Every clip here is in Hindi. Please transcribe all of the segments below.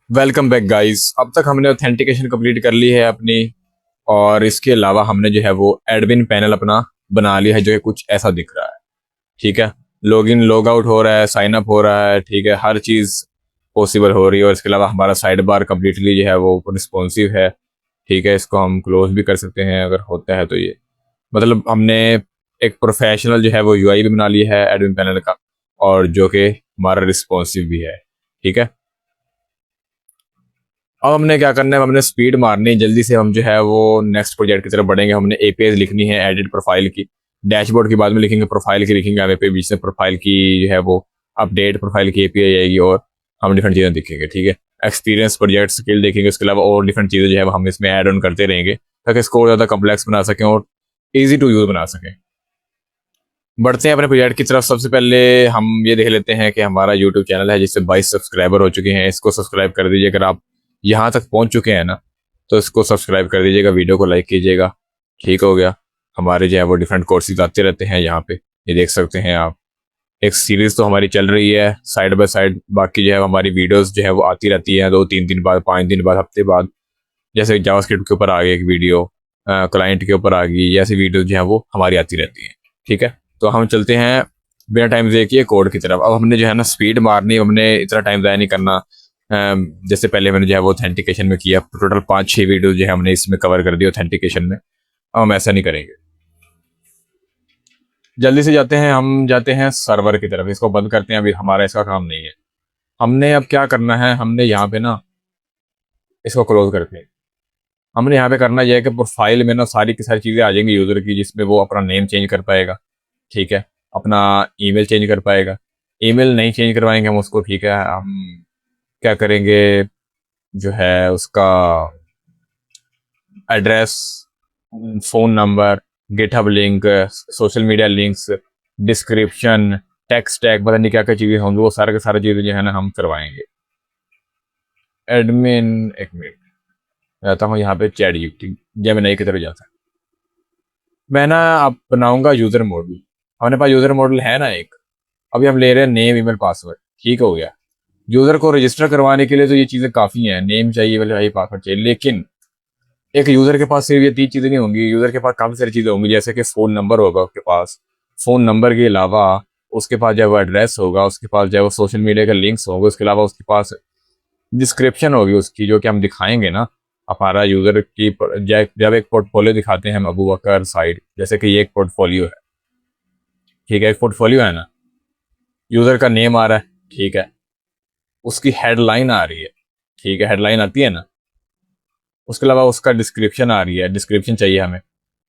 Welcome back guys. अब तक हमने ऑथेंटिकेशन कंप्लीट कर ली है अपनी। और इसके अलावा हमने जो है वो एडमिन पैनल अपना बना लिया है, जो है कुछ ऐसा दिख रहा है। ठीक है। लॉगिन लॉग आउट हो रहा है, साइन अप हो रहा है। ठीक है, हर चीज़ पॉसिबल हो रही है। और इसके अलावा हमारा साइड बार कम्प्लीटली जो है वो रिस्पॉन्सिव है। ठीक है, इसको हम क्लोज भी कर सकते हैं अगर होता है तो। ये मतलब हमने एक प्रोफेशनल जो है वो यूआई भी बना लिया है एडमिन पैनल का, और जो कि हमारा रिस्पॉन्सिव भी है। ठीक है। अब हमने क्या करना है, हमने स्पीड मारनी है जल्दी से। हम जो है वो नेक्स्ट प्रोजेक्ट की तरफ बढ़ेंगे। हमने एपीआई लिखनी है एडिट प्रोफाइल की। डैशबोर्ड के बाद में लिखेंगे, प्रोफाइल की लिखेंगे आगे पे, बीच में प्रोफाइल की जो है वो अपडेट प्रोफाइल की एपीआई आएगी, और हम डिफरेंट चीज़ें दिखेंगे। ठीक है। एक्सपीरियंस प्रोजेक्ट स्किल देखेंगे, उसके अलावा और डिफरेंट चीज़ें जो है वो हम इसमें ऐड ऑन करते रहेंगे, ताकि इसको और ज़्यादा कम्प्लेक्स बना सकें और ईजी टू यूज़ बना सकें। बढ़ते हैं अपने प्रोजेक्ट की तरफ। सबसे पहले हम ये देख लेते हैं कि हमारा यूट्यूब चैनल है जिससे 22 सब्सक्राइबर हो चुके हैं। इसको सब्सक्राइब कर दीजिए अगर आप यहाँ तक पहुँच चुके हैं ना, तो इसको सब्सक्राइब कर दीजिएगा, वीडियो को लाइक कीजिएगा। ठीक हो गया। हमारे जो है वो डिफरेंट कोर्सेज आते रहते हैं यहाँ पे, ये देख सकते हैं आप। एक सीरीज तो हमारी चल रही है साइड बाय साइड, बाकी जो है हमारी वीडियोस जो है वो आती रहती है 2-3 दिन बाद, 5 दिन बाद, हफ्ते बाद। जैसे जावास्क्रिप्ट के ऊपर आ गई एक वीडियो, क्लाइंट के ऊपर आ गई, ऐसी वीडियो जो है वो हमारी आती रहती है। ठीक है। तो हम चलते हैं बिना टाइम ज़ाया किए कोड की तरफ। अब हमने जो है ना स्पीड मारनी, हमने इतना टाइम ज़ाया नहीं करना। जैसे पहले मैंने जो है वो ऑथेंटिकेशन में किया, टोटल 5-6 वीडियो जो है हमने इसमें कवर कर दी ऑथेंटिकेशन में। अब हम ऐसा नहीं करेंगे। जल्दी से जाते हैं, हम जाते हैं सर्वर की तरफ। इसको बंद करते हैं, अभी हमारा इसका काम नहीं है। हमने अब क्या करना है, हमने यहाँ पे ना इसको क्लोज करते हैं। हमने यहाँ पे करना यह है कि प्रोफाइल में ना सारी की सारी चीज़ें आ जाएंगी यूज़र की, जिसमें वो अपना नेम चेंज कर पाएगा। ठीक है। अपना ईमेल चेंज कर पाएगा। ईमेल नहीं चेंज करवाएंगे हम उसको। ठीक है। हम क्या करेंगे, जो है उसका address, phone number, GitHub link, social media links, description, text tag, पता नहीं क्या क्या चीज़ें होंगी, वो सारे के सारे चीज़ें जो है ना हम करवाएंगे। एडमिन, एक मिनट, जाता हूँ यहाँ पे चैट जीपीटी जेमिनी की तरफ जाता है। मैं ना अब बनाऊंगा यूज़र मॉडल। हमारे पास यूज़र मॉडल है ना एक। अभी हम ले रहे हैं नेम ईमेल पासवर्ड। ठीक हो गया। यूज़र को रजिस्टर करवाने के लिए तो ये चीज़ें काफ़ी हैं, नेम चाहिए, वाले भाई पासवर्ड चाहिए, लेकिन एक यूज़र के पास सिर्फ ये 3 चीज़ें नहीं होंगी। यूज़र के पास काफ़ी सारी चीज़ें होंगी, जैसे कि फ़ोन नंबर होगा उसके पास। फ़ोन नंबर के अलावा उसके पास जो है वो एड्रेस होगा, उसके पास जो है वो सोशल मीडिया के लिंक्स होंगे, उसके अलावा उसके पास डिस्क्रिप्शन होगी उसकी, जो कि हम दिखाएंगे ना। हमारा यूज़र की जब एक पोर्टफोलियो दिखाते हैं हम अबू बकर साइड, जैसे कि ये एक पोर्टफोलियो है। ठीक है, एक पोर्टफोलियो है ना, यूज़र का नेम आ रहा है। ठीक है। उसकी हेडलाइन आ रही है। ठीक है, हेडलाइन आती है ना। उसके अलावा उसका डिस्क्रिप्शन आ रही है, डिस्क्रिप्शन चाहिए हमें।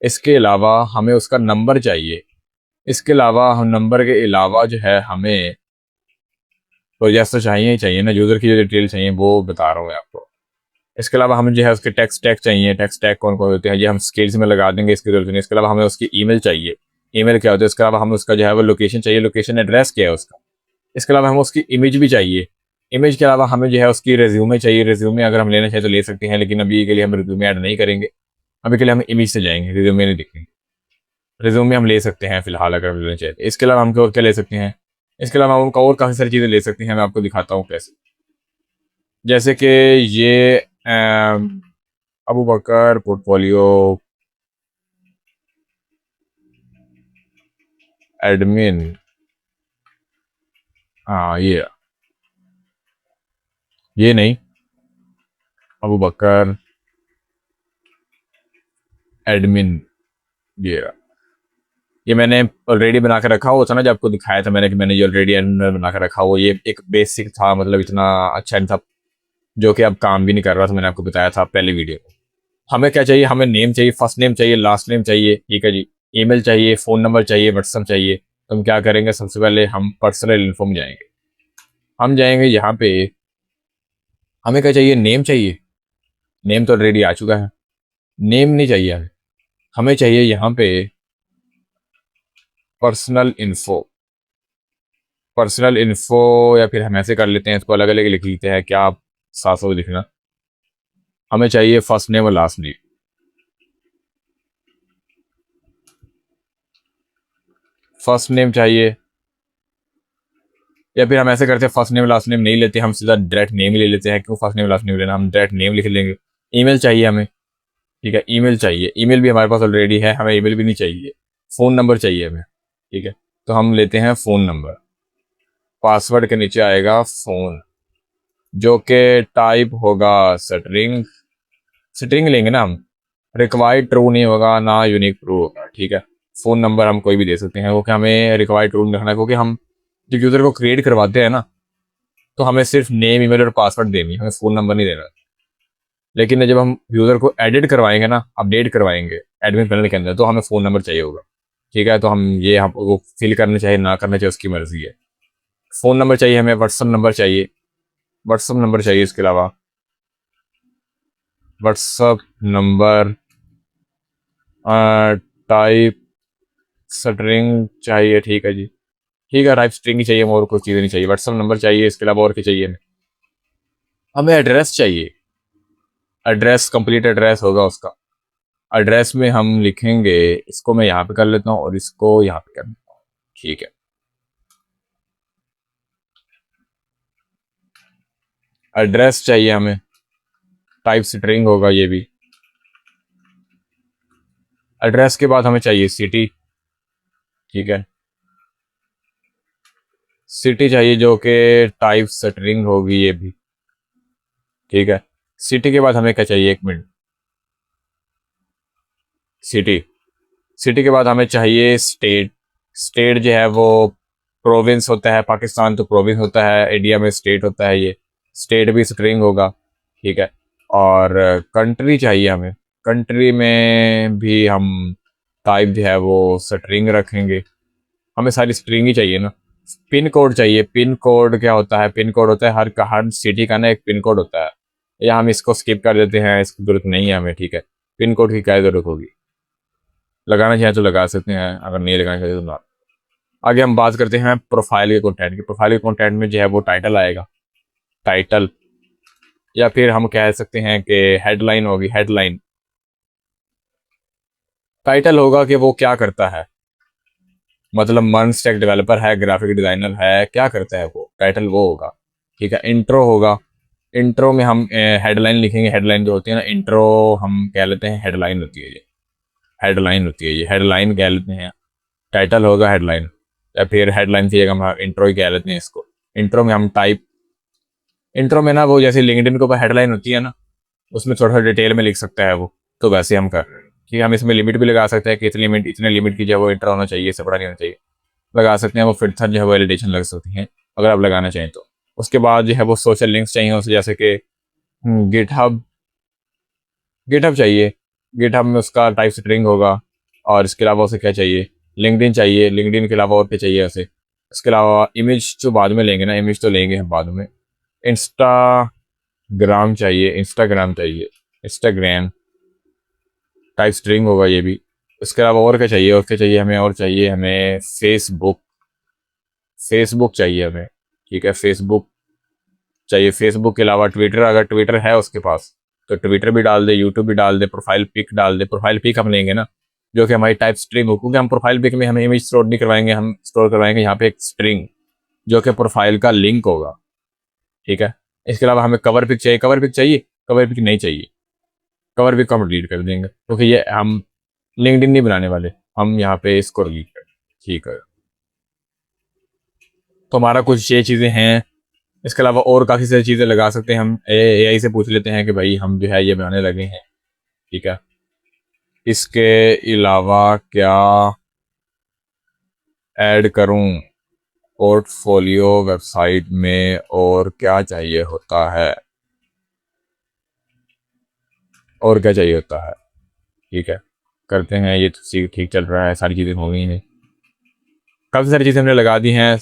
इसके अलावा हमें उसका नंबर चाहिए। इसके अलावा हम नंबर के अलावा जो है हमें प्रोजेक्ट तो चाहिए ही चाहिए ना, यूज़र की जो डिटेल चाहिए वो बता रहा हूँ मैं आपको। इसके अलावा हमें जो है उसके टेक्स्ट टैग चाहिए। टेक्स्ट टैग कौन कौन होते हैं, ये हम स्किल्स में लगा देंगे, इसकी जरूरत नहीं। इसके अलावा हमें उसकी ईमेल चाहिए, ईमेल क्या होता है। इसके अलावा हमें उसका जो है वो लोकेशन चाहिए, लोकेशन एड्रेस क्या है उसका। इसके अलावा हमें उसकी इमेज भी चाहिए। इमेज के अलावा हमें जो है उसकी रेज्यूमे चाहिए। रेज्यूमे अगर हम लेना चाहें तो ले सकते हैं, लेकिन अभी के लिए हम रेज्यूमे ऐड नहीं करेंगे। अभी के लिए हम इमेज से जाएंगे, रेज्यूमे नहीं दिखेंगे। रेज्यूमे हम ले सकते हैं फिलहाल अगर हम लेना चाहें तो। इसके अलावा हम और क्या ले सकते हैं, इसके अलावा हम और काफ़ी सारी चीज़ें ले सकते हैं। मैं आपको दिखाता हूँ कैसे। जैसे कि ये अबू बकर पोर्टफोलियो एडमिन, हाँ ये नहीं, अबू बकर एडमिन, ये रहा। ये मैंने ऑलरेडी बना के रखा हुआ था ना, जब आपको दिखाया था मैंने कि मैंने ये ऑलरेडी एडमिन बना के रखा हुआ। ये एक बेसिक था, मतलब इतना अच्छा नहीं था, जो कि अब काम भी नहीं कर रहा था। मैंने आपको बताया था पहले वीडियो में। हमें क्या चाहिए, हमें नेम चाहिए, फर्स्ट नेम चाहिए, लास्ट नेम चाहिए। ठीक है जी। ईमेल चाहिए, फ़ोन नंबर चाहिए, व्हाट्सअप चाहिए। तो हम क्या करेंगे, सबसे पहले हम पर्सनल इन्फो में जाएंगे। हम जाएंगे यहाँ पे, हमें क्या चाहिए, नेम चाहिए। नेम तो ऑलरेडी आ चुका है, नेम नहीं चाहिए हमें। हमें चाहिए यहाँ पे पर्सनल इन्फो। पर्सनल इन्फो, या फिर हम ऐसे कर लेते हैं, इसको अलग अलग लिख लेते हैं, क्या आप साफ साफ लिखना। हमें चाहिए फर्स्ट नेम और लास्ट नेम। फर्स्ट नेम चाहिए, या फिर हम ऐसे करते हैं फर्स्ट नेम लास्ट नेम नहीं लेते, हम सीधा डायरेक्ट नेम ही ले लेते हैं। क्यों फर्स्ट नेम लास्ट नेम लेना, हम डायरेक्ट नेम लिख लेंगे। ईमेल चाहिए हमें, ठीक है, ईमेल चाहिए। ईमेल भी हमारे पास ऑलरेडी है, हमें ईमेल भी नहीं चाहिए। फ़ोन नंबर चाहिए हमें, ठीक है, तो हम लेते हैं फ़ोन नंबर। पासवर्ड के नीचे आएगा फ़ोन, जो कि टाइप होगा स्ट्रिंग। स्ट्रिंग लेंगे ना हम, रिक्वायर्ड ट्रू नहीं होगा ना यूनिक ट्रू होगा, ठीक है। फ़ोन नंबर हम कोई भी दे सकते हैं, क्योंकि हमें रिक्वायर्ड ट्रू नहीं रखना है, क्योंकि हम जब यूज़र को क्रिएट करवाते हैं ना, तो हमें सिर्फ नेम ईमेल और पासवर्ड देनी है, हमें फ़ोन नंबर नहीं देना। लेकिन जब हम यूज़र को एडिट करवाएंगे ना, अपडेट करवाएंगे एडमिन पैनल के अंदर, तो हमें फ़ोन नंबर चाहिए होगा, ठीक है। तो हम ये हम वो फिल करना चाहिए ना करना चाहिए उसकी मर्ज़ी है। फ़ोन नंबर चाहिए हमें, व्हाट्सअप नंबर चाहिए, व्हाट्सअप नंबर चाहिए। इसके अलावा व्हाट्सअप नंबर टाइप स्ट्रिंग चाहिए, ठीक है जी, ठीक है, टाइप स्ट्रिंग ही चाहिए, और कोई चीज़ नहीं चाहिए। व्हाट्सअप नंबर चाहिए, इसके अलावा और क्या चाहिए हमें? हमें एड्रेस चाहिए। एड्रेस, कंप्लीट एड्रेस होगा उसका। एड्रेस में हम लिखेंगे, इसको मैं यहाँ पे कर लेता हूँ और इसको यहाँ पे कर लेता हूँ, ठीक है। एड्रेस चाहिए हमें, टाइप स्ट्रिंग होगा ये भी। एड्रेस के बाद हमें चाहिए सिटी, ठीक है, सिटी चाहिए जो कि टाइप स्ट्रिंग होगी ये भी, ठीक है। सिटी के बाद हमें क्या चाहिए, एक मिनट, सिटी, सिटी के बाद हमें चाहिए स्टेट। स्टेट जो है वो प्रोविंस होता है, पाकिस्तान तो प्रोविंस होता है, इंडिया में स्टेट होता है, ये स्टेट भी स्ट्रिंग होगा, ठीक है। और कंट्री चाहिए हमें, कंट्री में भी हम टाइप जो है वो स्ट्रिंग रखेंगे, हमें सारी स्ट्रिंग ही चाहिए ना। पिन कोड चाहिए, पिन कोड क्या होता है, पिन कोड होता है हर सिटी का ना एक पिन कोड होता है, या हम इसको स्किप कर देते हैं, इसकी जरूरत नहीं है हमें, ठीक है। पिन कोड की क्या जरूरत होगी, लगाना चाहें तो लगा सकते हैं, अगर नहीं लगाना चाहते तो ना। आगे हम बात करते हैं प्रोफाइल के कंटेंट की। प्रोफाइल के कंटेंट में जो है वो टाइटल आएगा, टाइटल, या फिर हम कह सकते हैं कि हेडलाइन होगी, हेडलाइन। टाइटल होगा कि वो क्या करता है, मतलब मन स्टैक डेवलपर है, ग्राफिक डिजाइनर है, क्या करता है वो, टाइटल वो होगा, ठीक है। इंट्रो होगा, इंट्रो में हम हेडलाइन लिखेंगे। हेडलाइन जो होती है ना, इंट्रो हम कह लेते हैं हेडलाइन होती है ये, हेडलाइन होती है ये, हेडलाइन कह लेते हैं। टाइटल होगा हेडलाइन, या फिर हेडलाइन की जगह हम इंट्रो ही कह लेते हैं इसको। इंट्रो में हम टाइप, इंट्रो में ना वो जैसे लिंक्डइन के ऊपर हेडलाइन होती है ना, उसमें थोड़ा सा डिटेल में लिख सकता है वो, तो वैसे हम कर रहे हैं, कि हम इसमें लिमिट भी लगा सकते हैं कि इतनी लिमिट, इतने लिमिट की जो है वो इंट्रो होना चाहिए, इससे बड़ा नहीं होना चाहिए, लगा सकते हैं। वो फिर जो है वो वैलिडेशन लग सकती हैं, अगर आप लगाना चाहें तो। उसके बाद जो है वो सोशल लिंक्स चाहिए उसे, जैसे कि गिटहब, गिटहब चाहिए, गिटहब में उसका टाइप स्ट्रिंग होगा। और इसके अलावा उसे क्या चाहिए, लिंक्डइन चाहिए, लिंक्डइन के अलावा और क्या चाहिए उसे। इसके अलावा इमेज जो बाद में लेंगे ना, इमेज तो लेंगे हम बाद में। इंस्टाग्राम चाहिए, इंस्टाग्राम चाहिए, इंस्टाग्राम टाइप स्ट्रिंग होगा ये भी। इसके अलावा और क्या चाहिए, और क्या चाहिए हमें, और चाहिए हमें फेसबुक, फेसबुक चाहिए हमें, ठीक है, फेसबुक चाहिए। फेसबुक के अलावा ट्विटर, अगर ट्विटर है उसके पास तो ट्विटर भी डाल दे, यूट्यूब भी डाल दे, प्रोफाइल पिक डाल दे। प्रोफाइल पिक हम लेंगे ना, जो कि हमारी टाइप स्ट्रिंग हो, क्योंकि हम प्रोफाइल पिक में हमें इमेज स्टोर नहीं करवाएंगे, हम स्टोर करवाएंगे यहाँ पे एक स्ट्रिंग, जो कि प्रोफाइल का लिंक होगा, ठीक है। इसके अलावा हमें कवर पिक चाहिए, कवर पिक चाहिए, कवर पिक नहीं चाहिए, कवर पिक को हम डिलीट कर देंगे, क्योंकि ये हम लिंक्डइन नहीं बनाने वाले, हम यहाँ पे इसको डिलीट कर, ठीक है। तो हमारा कुछ ये चीज़ें हैं। इसके अलावा और काफ़ी सारी चीज़ें लगा सकते हैं हम। एआई से पूछ लेते हैं कि भाई हम जो है ये बनाने लगे हैं, ठीक है। इसके अलावा क्या ऐड करूं पोर्टफोलियो वेबसाइट में, और क्या चाहिए होता है, और क्या चाहिए होता है, ठीक है, करते हैं। ये तो ठीक चल रहा है, सारी चीज़ें हो गई हैं, काफ़ी सारी चीज़ें हमने लगा दी हैं,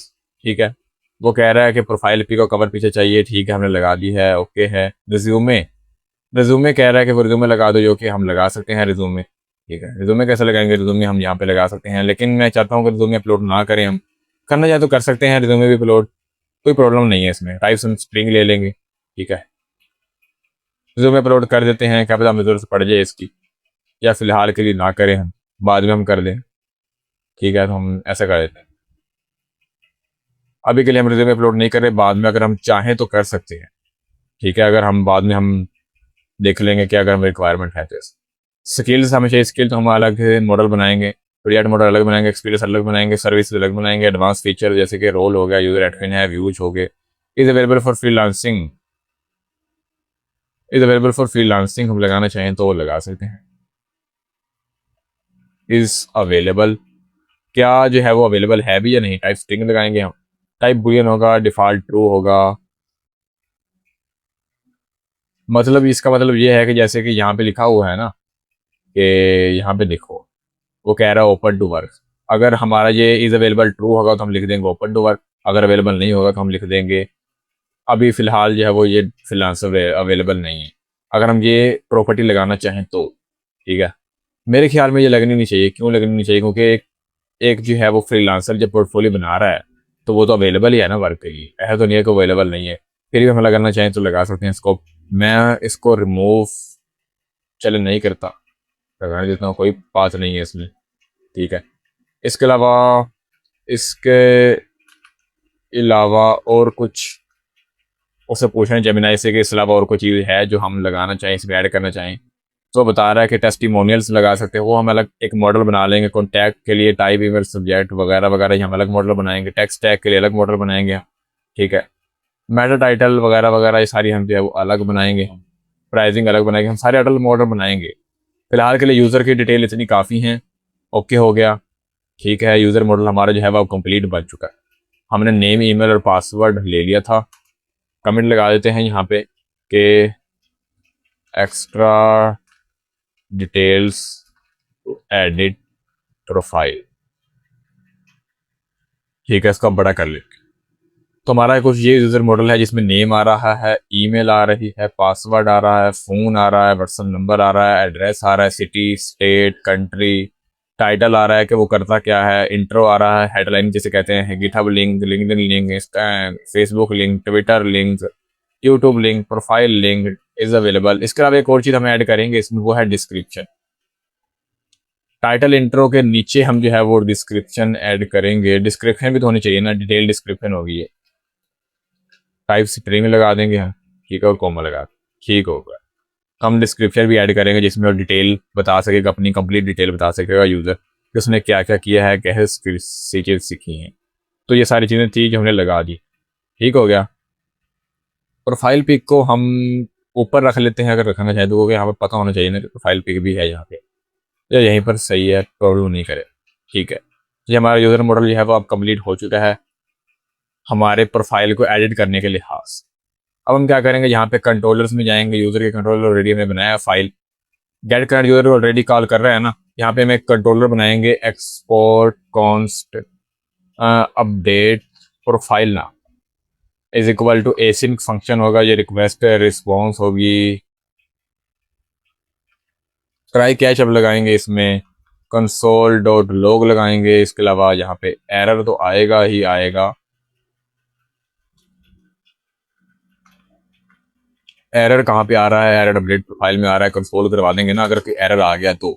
ठीक है। वो कह रहा है कि प्रोफाइल पिक और कवर पीछे चाहिए, ठीक है, हमने लगा दी है, ओके है। रिज्यूमे, रिज्यूमे कह रहा है कि वो रिज्यूमे लगा दो, जो कि हम लगा सकते हैं रिज्यूमे, ठीक है। रिज्यूमे कैसे लगाएंगे, रिज्यूमे हम यहाँ पे लगा सकते हैं, लेकिन मैं चाहता हूँ कि रिज्यूमे अपलोड ना करें हम। करना चाहे तो कर सकते हैं रिज्यूमे भी अपलोड, कोई प्रॉब्लम नहीं है इसमें। टाइप हम स्ट्रिंग ले लेंगे, ठीक है, रिज्यूमे अपलोड कर देते हैं, क्या पता हमें जरूरत पड़ जाए इसकी, या फिलहाल के लिए ना करें हम, बाद में हम कर दें, ठीक है। तो हम ऐसा कर देते हैं। अभी के लिए हम रिज्यूमे अपलोड नहीं कर रहे, बाद में अगर हम चाहें तो कर सकते हैं, ठीक है। अगर हम बाद में हम देख लेंगे कि अगर हमें रिक्वायरमेंट है तो। स्किल्स हमेशा, स्किल तो हम अलग मॉडल बनाएंगे, रिएक्ट मॉडल अलग बनाएंगे, एक्सपीरियंस अलग बनाएंगे, सर्विस अलग बनाएंगे, एडवांस फीचर जैसे कि रोल हो गया, यूजर एडमिन है, व्यूज हो गए। Is available for freelancing, is available for freelancing हम लगाना चाहें तो वो लगा सकते हैं। इज अवेलेबल, क्या जो है वो अवेलेबल है भी या नहीं, टाइप स्ट्रिंग लगाएंगे हम, टाइप बुलियन होगा, डिफॉल्ट ट्रू होगा। मतलब इसका मतलब ये है कि जैसे कि यहाँ पे लिखा हुआ है ना कि यहाँ पे देखो, वो कह रहा है ओपन टू वर्क। अगर हमारा ये इज अवेलेबल ट्रू होगा तो हम लिख देंगे ओपन टू वर्क, अगर अवेलेबल नहीं होगा तो हम लिख देंगे अभी फ़िलहाल जो है वो ये फ्रीलांसर अवेलेबल नहीं है। अगर हम ये प्रॉपर्टी लगाना चाहें तो, ठीक है। मेरे ख्याल में ये लगनी नहीं चाहिए। क्यों लगनी नहीं चाहिए? क्योंकि एक जो है वो फ्रीलांसर जब पोर्टफोलियो बना रहा है तो वो तो अवेलेबल ही है ना वर्क के लिए, ऐसा तो नहीं है कि अवेलेबल नहीं है। फिर भी हम लगाना चाहें तो लगा सकते हैं इसको। मैं इसको रिमूव चले नहीं करता, लगाने देता हूँ, कोई बात नहीं है इसमें, ठीक है। इसके अलावा, इसके अलावा और कुछ उससे पूछना है जेमिनाई से कि इसके अलावा और कोई चीज़ है जो हम लगाना चाहें, इसमें ऐड करना चाहें। तो बता रहा है कि टेस्टिमोनियल्स लगा सकते हैं, वो हम अलग एक मॉडल बना लेंगे। कॉन्टैक्ट के लिए टाइप, ईमेल, सब्जेक्ट वगैरह वगैरह, ये हम अलग मॉडल बनाएंगे। टेक्स्ट टैग के लिए अलग मॉडल बनाएंगे, ठीक है। मेटा टाइटल वगैरह वगैरह ये सारी हम जो है वो अलग बनाएंगे। प्राइसिंग अलग बनाएंगे, हम सारे अडल मॉडल बनाएंगे। फिलहाल के लिए यूज़र की डिटेल इतनी काफ़ी हैं। ओके हो गया, ठीक है। यूज़र मॉडल हमारा जो है वो कंप्लीट बन चुका है। हमने नेम, ईमेल और पासवर्ड ले लिया था। कमेंट लगा देते हैं यहाँ पे कि extra details to edit profile, ठीक है। इसको हम बड़ा कर लेंगे। तो हमारा कुछ ये यूज़र मॉडल है जिसमें नेम आ रहा है, ईमेल आ रही है, पासवर्ड आ रहा है, फ़ोन आ रहा है, व्हाट्सएप नंबर आ रहा है, एड्रेस आ रहा है, सिटी, स्टेट, कंट्री, टाइटल आ रहा है कि वो करता क्या है, इंट्रो आ रहा है, हेडलाइन जिसे कहते हैं, GitHub link, LinkedIn link, Facebook link, Twitter link, YouTube link, profile link is available. इसके अलावा एक और चीज़ हम ऐड करेंगे इसमें, वो है डिस्क्रिप्शन। टाइटल इंट्रो के नीचे हम जो है वो डिस्क्रिप्शन ऐड करेंगे। डिस्क्रिप्शन भी तो होनी चाहिए ना, डिटेल डिस्क्रिप्शन होगी ये। टाइप स्ट्रिंग लगा देंगे हम, ठीक है, और कॉमा लगा, ठीक होगा। हम डिस्क्रिप्शन भी ऐड करेंगे जिसमें वो डिटेल बता सकेगा, अपनी कंप्लीट डिटेल बता सकेगा यूज़र कि उसने क्या क्या किया है, कैसे चीज़ें सीखी हैं। तो ये सारी चीज़ें थी जो हमने लगा दी, ठीक हो गया। प्रोफाइल पिक को हम ऊपर रख लेते हैं अगर रखना चाहें तो, क्योंकि यहाँ पर पता होना चाहिए ना कि प्रोफाइल पिक भी है यहाँ पे, या यहीं पर सही है, प्रॉब्लम नहीं करे, ठीक है। ये हमारा यूज़र मॉडल जो है वो अब कंप्लीट हो चुका है हमारे प्रोफाइल को एडिट करने के लिहाज। अब हम क्या करेंगे, यहाँ पे कंट्रोलर्स में जाएंगे। यूज़र के कंट्रोलर ऑलरेडी हमने बनाया, file get current user already call कर रहा है ना। यहाँ पे हम एक कंट्रोलर बनाएंगे, एक्सपोर्ट कॉन्स्ट अपडेट प्रोफाइल नाम is equal to async function होगा, ये रिक्वेस्ट रिस्पॉन्स होगी। ट्राई कैच अब लगाएंगे इसमें, कंसोल डॉट लॉग लगाएंगे। इसके अलावा यहाँ पे एरर तो आएगा ही आएगा, एरर कहाँ पे आ रहा है, एरर अपडेट प्रोफाइल में आ रहा है, कंसोल करवा देंगे ना अगर कोई एरर आ गया तो।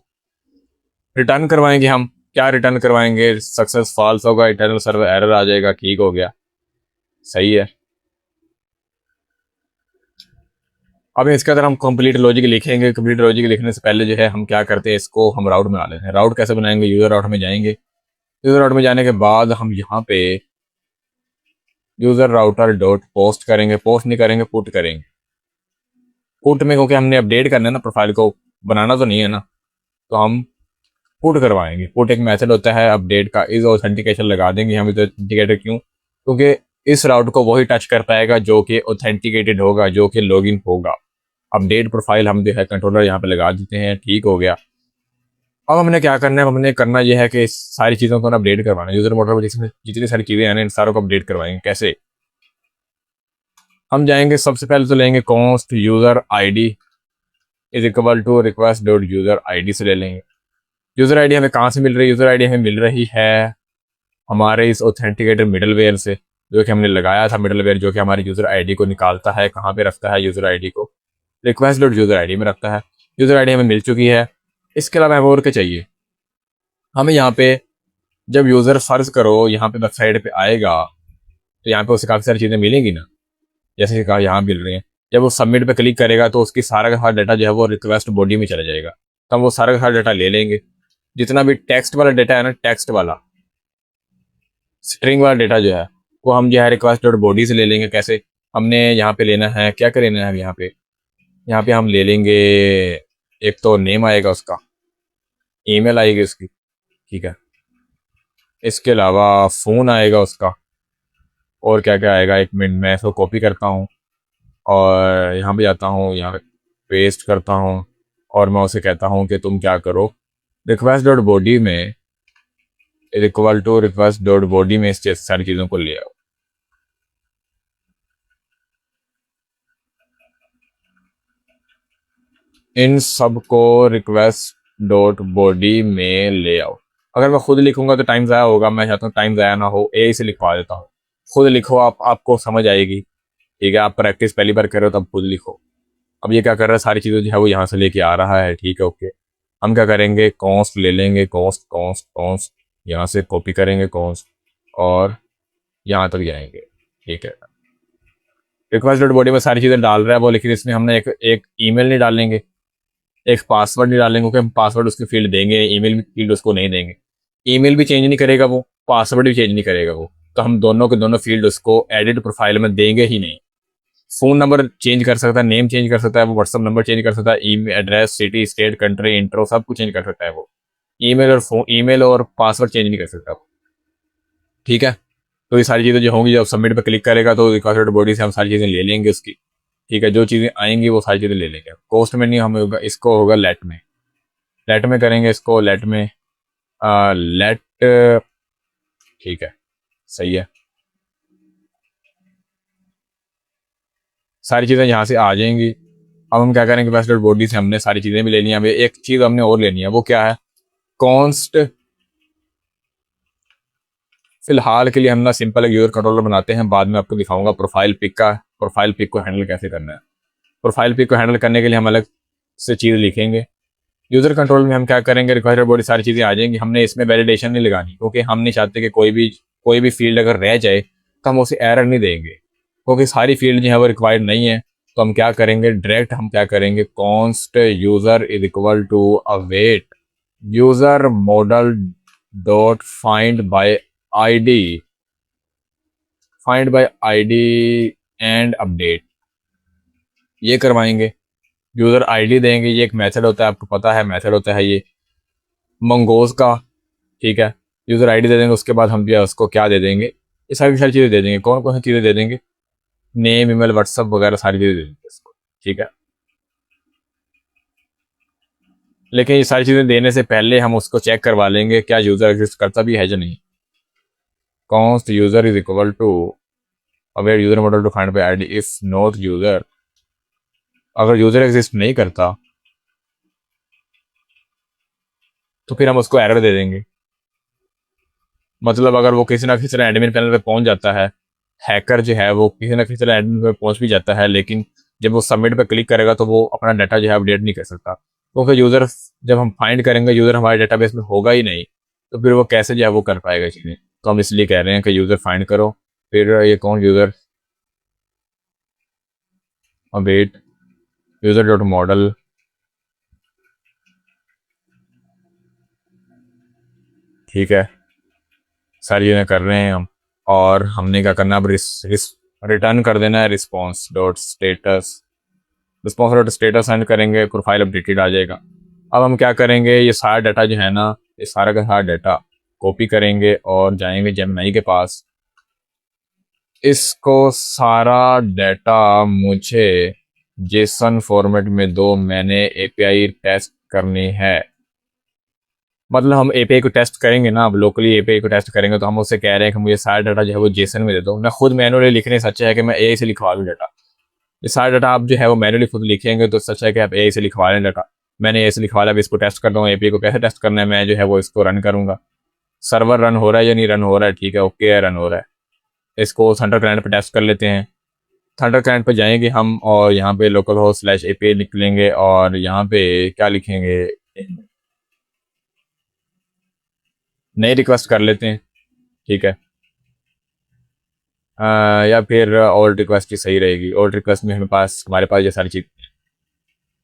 रिटर्न करवाएंगे हम, क्या रिटर्न करवाएंगे, सक्सेस फॉल्स होगा, इंटरनल सर्वर एरर आ जाएगा, ठीक हो गया, सही है। अब इसके अंदर हम कंप्लीट लॉजिक लिखेंगे। कंप्लीट लॉजिक लिखने से पहले जो है हम क्या करते हैं, इसको हम राउट बना लेते हैं। राउट कैसे बनाएंगे, यूजर राउट में जाएंगे। यूजर राउट में जाने के बाद हम यहाँ पे यूजर राउटर डॉट पोस्ट करेंगे, पोस्ट नहीं करेंगे, पुट करेंगे। पुट में क्योंकि हमने अपडेट करना है ना प्रोफाइल को, बनाना तो नहीं है ना, तो हम पुट करवाएंगे। पुट एक मेथड होता है अपडेट का, इज ऑथेंटिकेशन लगा देंगे हम। इज ऑथेंटिकेटर क्यों? क्योंकि इस राउट को वही टच कर पाएगा जो कि ऑथेंटिकेटेड होगा, जो कि लॉगिन होगा। अपडेट प्रोफाइल हम जो है कंट्रोलर यहाँ पे लगा देते हैं, ठीक हो गया। अब हमने क्या करना है, हमने करना यह है कि इस सारी चीज़ों को अपडेट करवाना है। यूजर मॉडल में जिसमें जितनी सारी चीज़ें हैं ना, इन सारों को अपडेट करवाएंगे। कैसे? हम जाएंगे, सबसे पहले तो लेंगे const user ID is equal to request dot user ID से ले लेंगे। यूजर आईडी हमें कहाँ से मिल रही है? यूजर आईडी हमें मिल रही है हमारे इस ऑथेंटिकेटर मिडलवेयर से, जो कि हमने लगाया था मिडलवेयर, जो कि हमारी यूजर आईडी को निकालता है। कहाँ पे रखता है यूजर आईडी को? रिक्वेस्ट डॉट यूजर आईडी में रखता है। यूजर आईडी हमें मिल चुकी है। इसके अलावा हमें और क्या चाहिए? हमें यहाँ पे जब यूजर सर्च करो, यहाँ पे वेबसाइट पे आएगा, तो यहाँ पे उसे काफ़ी सारी चीज़ें मिलेंगी ना, जैसे कि कहा यहाँ मिल रही हैं। जब वो सबमिट पे क्लिक करेगा तो उसकी सारा का सारा डाटा जो है वो रिक्वेस्ट बॉडी में चला जाएगा, तो हम वो सारा का सारा डाटा ले लेंगे। जितना भी टेक्स्ट वाला डाटा है ना, टेक्स्ट वाला स्ट्रिंग वाला डाटा जो है वो हम जो है रिक्वेस्ट डॉट बॉडी से ले लेंगे। कैसे? हमने यहाँ पे लेना है, क्या क्या लेना है यहाँ पे हम ले लेंगे, एक तो नेम आएगा उसका, ईमेल आएगी उसकी, ठीक है, इसके अलावा फ़ोन आएगा उसका, और क्या क्या आएगा, एक मिनट मैं इसको कॉपी करता हूँ और यहाँ पे जाता हूँ, यहाँ पे पेस्ट करता हूँ और मैं उसे कहता हूँ कि तुम क्या करो, रिक्वेस्ट डॉट बॉडी में equal to request dot body में इस सारी चीज़ों को ले आओ। इन सब को रिक्वेस्ट डॉट बॉडी में ले आओ। अगर मैं खुद लिखूंगा तो टाइम ज़ाया होगा, मैं चाहता हूँ टाइम ज़ाया ना हो, ए से लिखवा देता हूँ। खुद लिखो, आपको समझ आएगी, ठीक है। आप प्रैक्टिस पहली बार कर रहे हो तब खुद लिखो। अब ये क्या कर रहा है, सारी चीज़ें जो है वो यहाँ से लेके आ रहा है, ठीक है, ओके। हम क्या करेंगे, कॉन्स्ट ले लेंगे, कॉन्स्ट कॉन्स्ट कॉन्स्ट, यहाँ से कॉपी करेंगे कॉन्स्ट और यहाँ तक जाएंगे, ठीक है। रिक्वेस्ट डॉट बॉडी में सारी चीज़ें डाल रहा है वो, लेकिन इसमें हमने एक ईमेल नहीं डालेंगे, एक पासवर्ड नहीं डालेंगे, क्योंकि हम पासवर्ड उसकी फील्ड देंगे, ईमेल फील्ड उसको नहीं देंगे। ईमेल भी चेंज नहीं करेगा वो, पासवर्ड भी चेंज नहीं करेगा वो, तो हम दोनों के दोनों फील्ड उसको एडिट प्रोफाइल में देंगे ही नहीं। फ़ोन नंबर चेंज कर सकता है, नेम चेंज कर सकता है वो, व्हाट्सअप नंबर चेंज कर सकता है, email address, city, state, country, intro सब कुछ चेंज कर सकता है वो। ईमेल और पासवर्ड चेंज नहीं कर सकता वो, ठीक है। तो ये सारी चीज़ें जो होंगी, जब सबमिट पे क्लिक करेगा तो रिक्वेस्ट बॉडी से हम सारी चीज़ें ले लेंगे उसकी, ठीक है। जो चीज़ें आएंगी वो सारी चीज़ें ले लेंगे। कोस्ट में नहीं, हम होगा इसको होगा लेट में, लेट में करेंगे इसको, लेट में लेट, ठीक है, सही है। सारी चीज़ें यहाँ से आ जाएंगी। अब हम क्या करेंगे, वेस्ट डॉट बॉडी से हमने सारी चीज़ें भी लेनी है। अब एक चीज़ हमने और लेनी है, वो क्या है, कॉन्स्ट। फिलहाल के लिए हम ना सिंपल एक यूजर कंट्रोलर बनाते हैं, बाद में आपको दिखाऊंगा प्रोफाइल पिक का, प्रोफाइल पिक को हैंडल कैसे करना है। प्रोफाइल पिक को हैंडल करने के लिए हम अलग से चीज़ लिखेंगे। यूजर कंट्रोल में हम क्या करेंगे, रिक्वायर्ड बॉडी सारी चीज़ें आ जाएंगी। हमने इसमें वैलिडेशन नहीं लगानी, क्योंकि हम नहीं चाहते कि कोई भी फील्ड अगर रह जाए तो हम उसे एरर नहीं देंगे, क्योंकि सारी फील्ड जो है वो रिक्वायर्ड नहीं है। तो हम क्या करेंगे, डायरेक्ट हम क्या करेंगे, const user is equal to await user model dot ID find by ID and update, ये करवाएंगे। यूज़र आईडी देंगे, ये एक मेथड होता है, आपको पता है मेथड होता है ये मंगोज का, ठीक है। यूज़र आईडी दे देंगे, उसके बाद हम जो है उसको क्या दे देंगे, ये सारी चीज़ें दे देंगे। कौन कौन सी चीज़ें दे देंगे, नेम, ईमेल, व्हाट्सअप वगैरह सारी चीज़ें दे देंगे इसको, ठीक है। लेकिन ये सारी चीज़ें देने से पहले हम उसको चेक करवा लेंगे क्या यूज़र एग्जिस्ट करता भी है या नहीं। Const user is equal to await user model to find by ID if not user, अगर यूज़र एग्जिस्ट नहीं करता तो फिर हम उसको एरर दे देंगे। मतलब अगर वो किसी ना किसी तरह एडमिन पैनल पे पहुंच जाता है, हैकर जो है वो किसी ना किसी तरह एडमिन पे पहुंच भी जाता है, लेकिन जब वो सबमिट पे क्लिक करेगा तो वो अपना डाटा जो है अपडेट नहीं कर सकता, क्योंकि यूज़र, जब हम फाइंड करेंगे यूज़र हमारे डाटाबेस में होगा ही नहीं, तो फिर वो कैसे जो है वो कर पाएगा चीज़ें। तो हम इसलिए कह रहे हैं कि यूज़र फाइंड करो, फिर ये कौन user await user dot model, ठीक है, सारी चीज़ें कर रहे हैं हम। और हमने क्या करना, अब रिटर्न कर देना है response dot status, response dot status send करेंगे, प्रोफाइल अपडेटेड आ जाएगा। अब हम क्या करेंगे, ये सारा डाटा जो है ना, ये सारा का सारा डाटा कॉपी करेंगे और जाएंगे जेमिनी के पास। इसको सारा डाटा मुझे जेसन फॉर्मेट में दो, मैंने एपीआई टेस्ट करनी है। मतलब हम एपीआई को टेस्ट करेंगे ना, अब लोकली एपीआई को टेस्ट करेंगे, तो हम उससे कह रहे हैं कि मुझे सारा डाटा जो है वो जेसन में दे दो। मैं खुद मैनुअली लिखने से अच्छा है कि मैं एआई से लिखवा लूँ डाटा। ये सारा डाटा आप जो है वो मैनुअली खुद लिखेंगे तो सच है कि आप एआई से लिखवा लें डाटा। मैंने एआई से लिखवा लिया, अब इसको टेस्ट करता हूँ, एपीआई को कैसे टेस्ट करना है, मैं जो है वो इसको रन करूँगा। सर्वर रन हो रहा है या नहीं रन हो रहा है, ठीक है, ओके है, रन हो रहा है। इसको थंडर क्लाइंट पे टेस्ट कर लेते हैं। थंडर क्लाइंट पे जाएंगे हम और यहाँ पे लोकल होस्ट स्लैश एपीआई लिख लेंगे और यहाँ पे क्या लिखेंगे, नई रिक्वेस्ट कर लेते हैं, ठीक है। या फिर ओल्ड रिक्वेस्ट ही सही रहेगी। ओल्ड रिक्वेस्ट में हमारे पास ये सारी चीज़,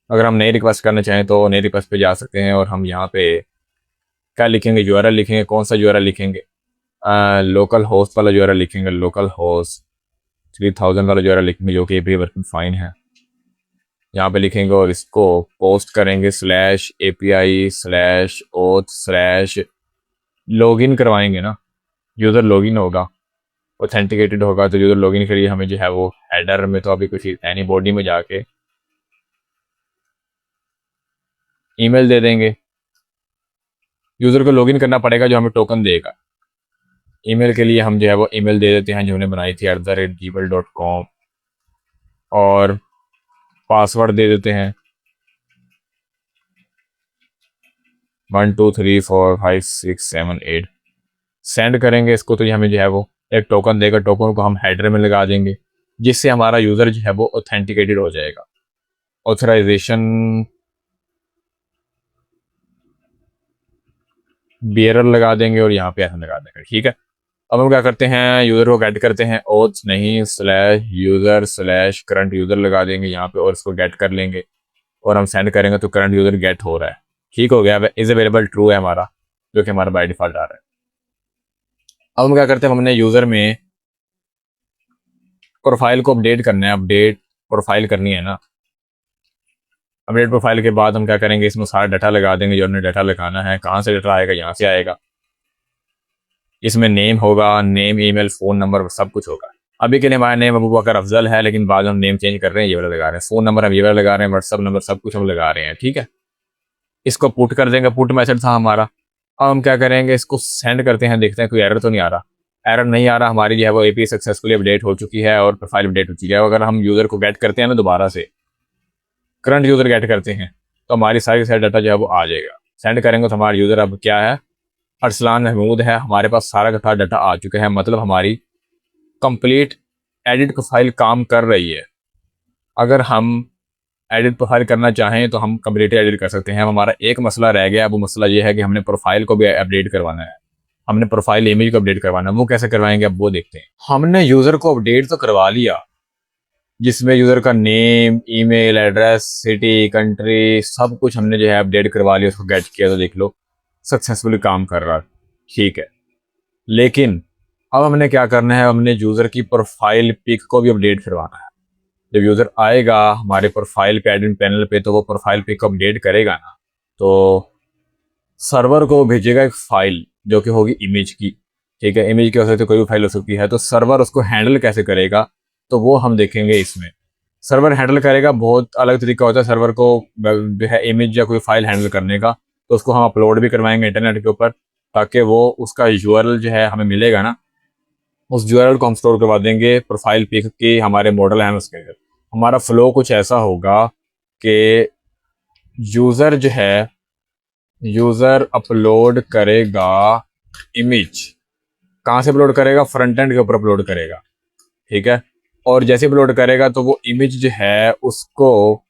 अगर हम नई रिक्वेस्ट करना चाहें तो नई रिक्वेस्ट पे जा सकते हैं और हम यहाँ पे क्या लिखेंगे, यूआरएल लिखेंगे। कौन सा यूआरएल लिखेंगे? लोकल होस्ट वाला यूआरएल लिखेंगे, लोकल होस्ट 3000 वाला यूआरएल लिखेंगे, जो कि भी वर्किंग फाइन है। यहाँ पे लिखेंगे और इसको पोस्ट करेंगे /API/auth/ लॉगिन करवाएंगे ना, यूज़र लॉगिन होगा, ऑथेंटिकेटेड होगा। तो यूज़र लॉगिन के लिए हमें जो है वो हेडर में तो अभी कुछ है नहीं, बॉडी में जाके ईमेल दे देंगे। यूज़र को लॉगिन करना पड़ेगा जो हमें टोकन देगा। ईमेल के लिए हम जो है वो ईमेल दे देते हैं जो हमने बनाई थी @gmail.com, और पासवर्ड दे देते हैं 1 2 3 4 5 6 7 8। सेंड करेंगे इसको तो ये हमें जो है वो एक टोकन देगा। टोकन को हम हेडर में लगा देंगे, जिससे हमारा यूज़र जो है वो ऑथेंटिकेटेड हो जाएगा। ऑथराइजेशन बियरर लगा देंगे और यहाँ पे ऐसा लगा देंगे, ठीक है। अब हम क्या करते हैं, यूज़र को गेट करते हैं, ओथ नहीं /user/current यूज़र लगा देंगे यहाँ पे और इसको गेट कर लेंगे और हम सेंड करेंगे तो करंट यूज़र गेट हो रहा है, ठीक हो गया। इज़ अवेलेबल ट्रू है हमारा, जो कि हमारा बाय डिफ़ॉल्ट आ रहा है। अब हम क्या करते हैं, हमने यूज़र में प्रोफाइल को अपडेट करना है, अपडेट प्रोफाइल करनी है ना। अपडेट प्रोफाइल के बाद हम क्या करेंगे, इसमें सारा डाटा लगा देंगे जो हमने डाटा लगाना है। कहाँ से डाटा आएगा, यहाँ से आएगा। इसमें नेम होगा, नेम, ईमेल, फ़ोन नंबर, सब कुछ होगा। अभी के लिए हमारा नेम अबू बकर अफजल है, लेकिन बाद में हम नेम चेंज कर रहे हैं, ये वाला लगा रहे हैं। फ़ोन नंबर हम ये वाला लगा रहे हैं, व्हाट्सअप नंबर सब कुछ हम लगा रहे हैं, ठीक है। इसको पुट कर देंगे, पुट मैसेज था हमारा। अब हम क्या करेंगे, इसको सेंड करते हैं, देखते हैं कोई एरर तो नहीं आ रहा। एरर नहीं आ रहा, हमारी जो है वो एपीआई सक्सेसफुली अपडेट हो चुकी है और प्रोफाइल अपडेट हो चुकी है। अगर हम यूज़र को गेट करते हैं ना, दोबारा से करंट यूज़र गेट करते हैं, तो हमारी सारी डाटा जो है वो आ जाएगा। सेंड करेंगे तो हमारा यूज़र अब क्या है, अरसलान महमूद है। हमारे पास सारा का सारा डाटा आ चुका है, मतलब हमारी कंप्लीट एडिट प्रोफाइल काम कर रही है। अगर हम एडिट प्रोफाइल करना चाहें तो हम कंप्लीट एडिट कर सकते हैं। हमारा एक मसला रह गया, वो मसला ये है कि हमने प्रोफाइल को भी अपडेट करवाना है। हमने प्रोफाइल इमेज को अपडेट करवाना है, वो कैसे करवाएंगे अब वो देखते हैं। हमने यूज़र को अपडेट तो करवा लिया, जिसमें यूज़र का name, email address, city, country, सब कुछ हमने जो है अपडेट करवा लिया, उसको गेट किया तो देख लो सक्सेसफुली काम कर रहा है, ठीक है। लेकिन अब हमने क्या करना है, हमने यूज़र की प्रोफाइल पिक को भी अपडेट करवाना है। जब यूज़र आएगा हमारे प्रोफाइल पे, एडमिन पैनल पे, तो वो प्रोफाइल पिक को अपडेट करेगा ना, तो सर्वर को भेजेगा एक फ़ाइल जो कि होगी इमेज की, ठीक है। इमेज की हो सकती है, कोई भी फाइल हो सकती है। तो सर्वर उसको हैंडल कैसे करेगा, तो वो हम देखेंगे इसमें। सर्वर हैंडल करेगा, बहुत अलग तरीका होता है सर्वर को जो है इमेज या कोई फाइल हैंडल करने का। तो उसको हम अपलोड भी करवाएंगे इंटरनेट के ऊपर, ताकि वो उसका यूआरएल जो है हमें मिलेगा ना, उस यूआरएल को हम स्टोर करवा देंगे प्रोफाइल पिक की, हमारे मॉडल हैं उसके अंदर। हमारा फ्लो कुछ ऐसा होगा कि यूज़र जो है, यूज़र अपलोड करेगा इमेज। कहाँ से अपलोड करेगा, फ्रंट एंड के ऊपर अपलोड करेगा, ठीक है। और जैसे अपलोड करेगा तो वो इमेज जो है उसको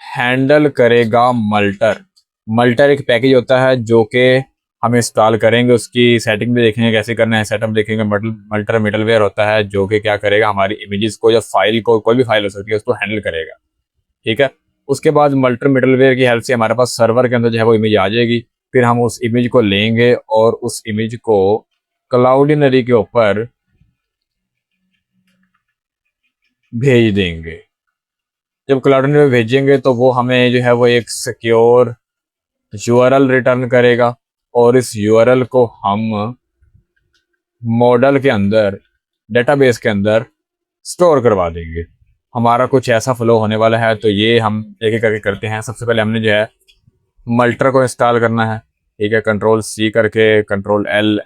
हैंडल करेगा मल्टर। मल्टर एक पैकेज होता है जो कि हम इंस्टॉल करेंगे, उसकी सेटिंग भी देखेंगे कैसे करना है, सेटअप देखेंगे। मल्टर मिडलवेयर होता है जो कि क्या करेगा, हमारी इमेजेस को या फाइल को, कोई भी फाइल हो सकती है, उसको हैंडल करेगा, ठीक है। उसके बाद मल्टर मिडलवेयर की हेल्प से हमारे पास सर्वर के अंदर जो है वो इमेज आ जाएगी। फिर हम उस इमेज को लेंगे और उस इमेज को क्लाउडिनरी के ऊपर भेज देंगे। जब क्लाउडिनरी में भेजेंगे तो वो हमें जो है वो एक सिक्योर यूआरएल रिटर्न करेगा और इस यूआरएल को हम मॉडल के अंदर, डेटाबेस के अंदर स्टोर करवा देंगे। हमारा कुछ ऐसा फ्लो होने वाला है। तो ये हम एक एक करके करते हैं। सबसे पहले हमने जो है मल्टर को इंस्टॉल करना है, ठीक है। कंट्रोल-C करके Ctrl+L+Npm-i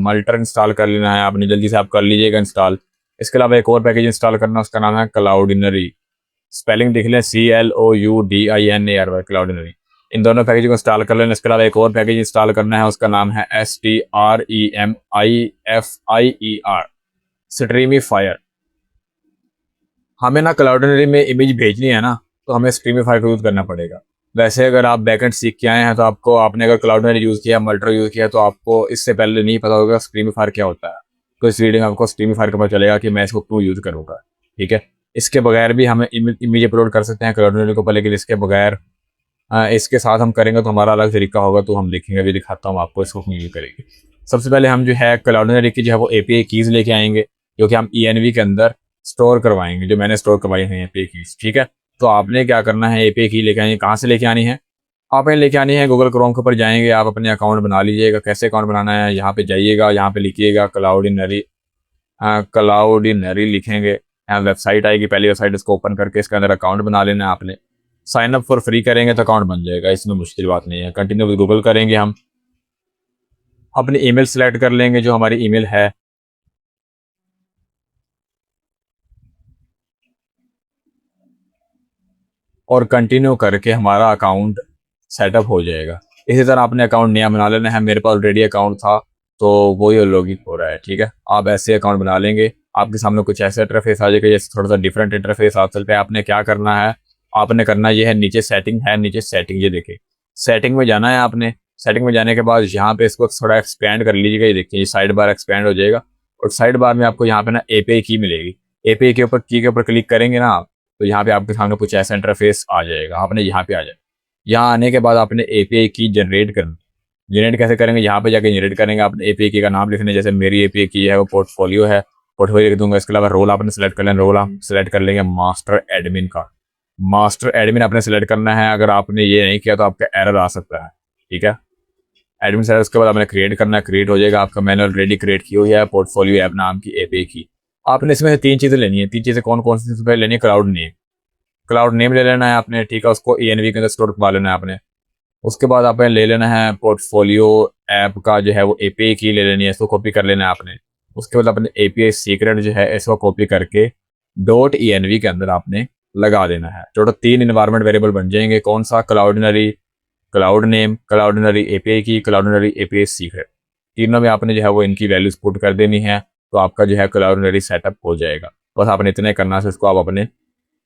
मल्टर इंस्टॉल कर लेना है आपने, जल्दी से आप कर लीजिएगा इंस्टॉल। इसके अलावा एक और पैकेज इंस्टॉल करना है, उसका नाम है क्लाउडिनरी। स्पेलिंग देख लें, CLOUDINARY, क्लाउडिनरी। इन दोनों पैकेज को इंस्टॉल कर लेना। इसके अलावा एक और पैकेज इंस्टॉल करना है, उसका नाम है STREMIFIER, स्ट्रीमीफायर। हमें ना क्लाउडिनरी में इमेज भेजनी है ना, तो हमें स्ट्रीमीफायर का यूज़ करना पड़ेगा। वैसे अगर आप बैकएंड सीख के आए हैं तो आपको, आपने अगर क्लाउडनेट यूज़ किया, मल्टर यूज़ किया, तो आपको इससे पहले नहीं पता होगा स्ट्रीमिफायर क्या होता है। तो इस रीडिंग आपको स्ट्रीमिफायर का पता चलेगा कि मैं इसको क्यों यूज़ करूँगा। ठीक है, इसके बगैर भी हम इमेज अपलोड कर सकते हैं क्लाउडनेट के ऊपर, लेकिन इसके बगैर इसके साथ हम करेंगे तो हमारा अलग तरीका होगा, तो हम देखेंगे, अभी दिखाता हूँ आपको इसको क्यों यूज़ करेंगे। सबसे पहले हम जो है क्लाउडनेट की जो है वो एपीआई कीज़ लेके आएंगे, जो कि हम ईएनवी के अंदर स्टोर करवाएंगे, जो मैंने स्टोर करवाई है एपीआई कीज़। ठीक है, तो आपने क्या करना है, एपीआई की लेके आएंगे। कहाँ से लेके आनी है? आपने लेके आनी है गूगल क्रोम के ऊपर जाएंगे, आप अपने अकाउंट बना लीजिएगा। कैसे अकाउंट बनाना है, यहाँ पे जाइएगा, यहाँ पे लिखिएगा क्लाउडिनरी, क्लाउडिनरी लिखेंगे, यहाँ वेबसाइट आएगी, पहली वेबसाइट इसको ओपन करके इसके अंदर अकाउंट बना लेना है आपने। साइन अप फॉर फ्री करेंगे तो अकाउंट बन जाएगा, इसमें मुश्किल बात नहीं है। कंटिन्यू विद गूगल करेंगे, हम अपनी ईमेल सेलेक्ट कर लेंगे, जो हमारी ईमेल है, और कंटिन्यू करके हमारा अकाउंट सेटअप हो जाएगा। इसी तरह आपने अकाउंट नया बना लेना है। मेरे पास ऑलरेडी अकाउंट था तो वही लॉगिन हो रहा है। ठीक है, आप ऐसे अकाउंट बना लेंगे, आपके सामने कुछ ऐसा इंटरफेस आ जाएगा, जैसे थोड़ा सा डिफरेंट इंटरफेस आता है। आपने क्या करना है, आपने करना ये है, नीचे सेटिंग है, नीचे सेटिंग ये देखिए, सेटिंग में जाना है आपने। सेटिंग में जाने के बाद यहाँ पे इसको थोड़ा एक्सपेंड कर लीजिएगा, ये देखिए ये साइड बार एक्सपेंड हो जाएगा, और साइड बार में आपको यहाँ पे ना एपीआई की मिलेगी। एपीआई के ऊपर की के ऊपर क्लिक करेंगे ना आप, तो यहाँ पे आपके सामने कुछ ऐसा इंटरफेस आ जाएगा। आपने यहाँ पे आ जाए, यहाँ आने के बाद आपने एपीआई की जनरेट करनी। जनरेट कैसे करेंगे, यहाँ पे जाके जनरेट करेंगे। आपने एपीआई की का नाम लिखना है, जैसे मेरी एपीआई की है वो पोर्टफोलियो है, पोर्टफोलियो लिख दूंगा। इसके अलावा रोल आपने सेलेक्ट कर लेना, रोल आप सेलेक्ट कर लेंगे मास्टर एडमिन का। मास्टर एडमिन आपने सेलेक्ट करना है, अगर आपने ये नहीं किया तो आपका एरर आ सकता है। ठीक है, एडमिन सेलेक्ट, उसके बाद आपने क्रिएट करना है, क्रिएट हो जाएगा आपका। मैंने ऑलरेडी क्रिएट की हुई है पोर्टफोलियो ऐप नाम की एपीआई की। आपने इसमें से 3 चीज़ें लेनी है। 3 चीज़ें कौन कौन सी लेनी है? क्लाउड नेम, क्लाउड नेम ले लेना है आपने। ठीक है, उसको ईएनवी के अंदर स्टोर करवा लेना है आपने। उसके बाद आपने ले लेना है पोर्टफोलियो ऐप का जो है वो एपीआई की ले लेनी है, इसको कॉपी कर लेना है आपने। उसके बाद अपने एपीआई सीक्रेट जो है इसको कॉपी करके डॉट ईएनवी के अंदर आपने लगा देना है। टोटल 3 इन्वायरमेंट वेरिएबल बन जाएंगे। कौन सा? क्लाउडिनरी, क्लाउड नेम, क्लाउडिनरी एपीआई की, क्लाउडिनरी एपीआई सीक्रेट। तीनों में आपने जो है वो इनकी वैल्यूज पुट कर देनी है, तो आपका जो है क्लाउडिनरी सेटअप हो जाएगा। बस आपने इतने करना है, इसको आप अपने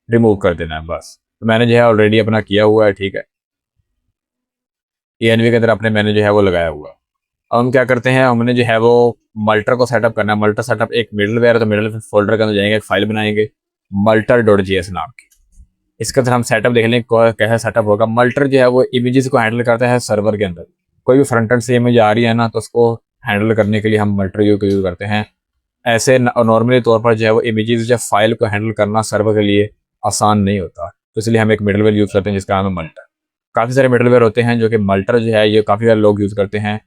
रिमूव कर देना है बस। तो मैंने जो है ऑलरेडी अपना किया हुआ है। ठीक है, ईएनवी के अंदर अपने मैंने जो है वो लगाया हुआ। अब हम क्या करते हैं, हमने जो है वो मल्टर को सेटअप करना है। मल्टर सेटअप एक मिडल वेयर है, तो मिडल फोल्डर के अंदर जाएंगे, एक फाइल बनाएंगे multer.js नाम की। इसके अंदर हम सेटअप देख लें कैसा सेटअप होगा। मल्टर जो है वो इमेजेस को हैंडल करता है सर्वर के अंदर। कोई भी फ्रंट एंड से इमेज आ रही है ना, तो उसको हैंडल करने के लिए हम मल्टर यूज करते हैं। ऐसे नॉर्मली तौर पर जो है वो इमेजेस या फाइल को हैंडल करना सर्वर के लिए आसान नहीं होता, तो इसलिए हम एक मिडलवेयर यूज़ करते हैं जिसका नाम है मल्टर। काफ़ी सारे मिडलवेयर होते हैं जो कि मल्टर जो है ये काफ़ी सारे लोग यूज़ करते हैं,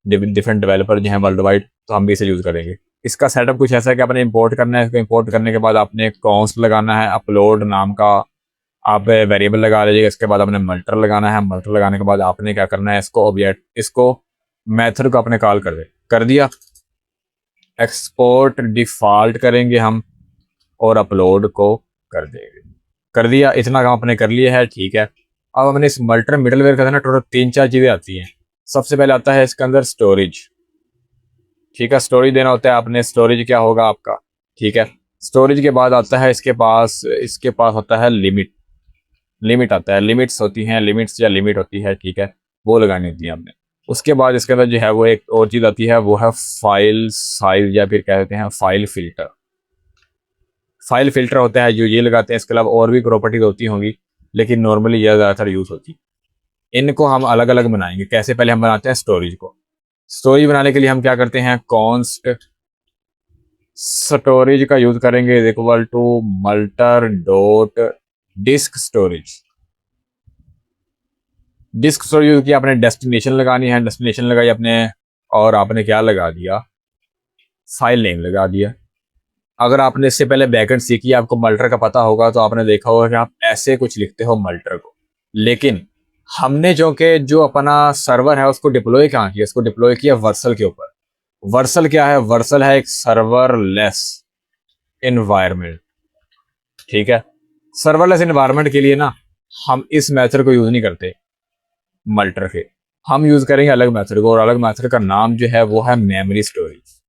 डिफरेंट डेवलपर जो है वर्ल्ड वाइड, तो हम भी इसे यूज़ करेंगे। इसका सेटअप कुछ ऐसा है कि आपने इंपोर्ट करना है। इसको इंपोर्ट करने के बाद आपने कॉन्स्ट लगाना है, अपलोड नाम का आप वेरिएबल लगा लीजिएगा। इसके बाद आपने मल्टर लगाना है। मल्टर लगाने के बाद आपने क्या करना है, इसको ऑब्जेक्ट, इसको मेथड को आपने कॉल कर दिया। एक्सपोर्ट डिफॉल्ट करेंगे हम, और अपलोड को कर देंगे। कर दिया, इतना काम आपने कर लिया है। ठीक है, अब हमने इस मल्टर मिडलवेयर का ना टोटल 3-4 चीज़ें आती हैं। सबसे पहले आता है इसके अंदर स्टोरेज। ठीक है, स्टोरेज देना होता है आपने। स्टोरेज क्या होगा आपका? ठीक है, स्टोरेज के बाद आता है इसके पास होता है लिमिट। लिमिट आता है, लिमिट्स होती हैं, लिमिट्स या लिमिट होती है। ठीक है, वो लगानी होती है आपने। उसके बाद इसके अंदर जो है वो एक और चीज़ आती है, वो है फाइल साइज, या फिर कह देते हैं फाइल फिल्टर। फाइल फिल्टर होता है जो ये लगाते हैं। इसके अलावा और भी प्रॉपर्टीज होती होंगी, लेकिन नॉर्मली यह ज़्यादातर यूज़ होती है। इनको हम अलग अलग बनाएंगे। कैसे? पहले हम बनाते हैं स्टोरेज को। स्टोरेज बनाने के लिए हम क्या करते हैं, कॉन्स्ट स्टोरेज का यूज करेंगे, is equal to multer dot disk storage. Disk storage use किया, आपने डेस्टिनेशन लगानी है, डेस्टिनेशन लगाई आपने, और आपने क्या लगा दिया, फाइल नेम लगा दिया। अगर आपने इससे पहले बैकएंड सीखी, आपको मल्टर का पता होगा, तो आपने देखा होगा कि आप ऐसे कुछ लिखते हो मल्टर को। लेकिन हमने जो अपना सर्वर है उसको डिप्लॉय कहाँ किया, इसको डिप्लॉय किया वर्सल के ऊपर। वर्सल क्या है? वर्सल है एक सर्वरलेस इन्वायरमेंट। ठीक है, सर्वरलेस इन्वायरमेंट के लिए ना हम इस मेथड को यूज नहीं करते मल्टर के, हम यूज करेंगे अलग मेथड को, और अलग मेथड का नाम जो है वो है मेमोरी स्टोरेज।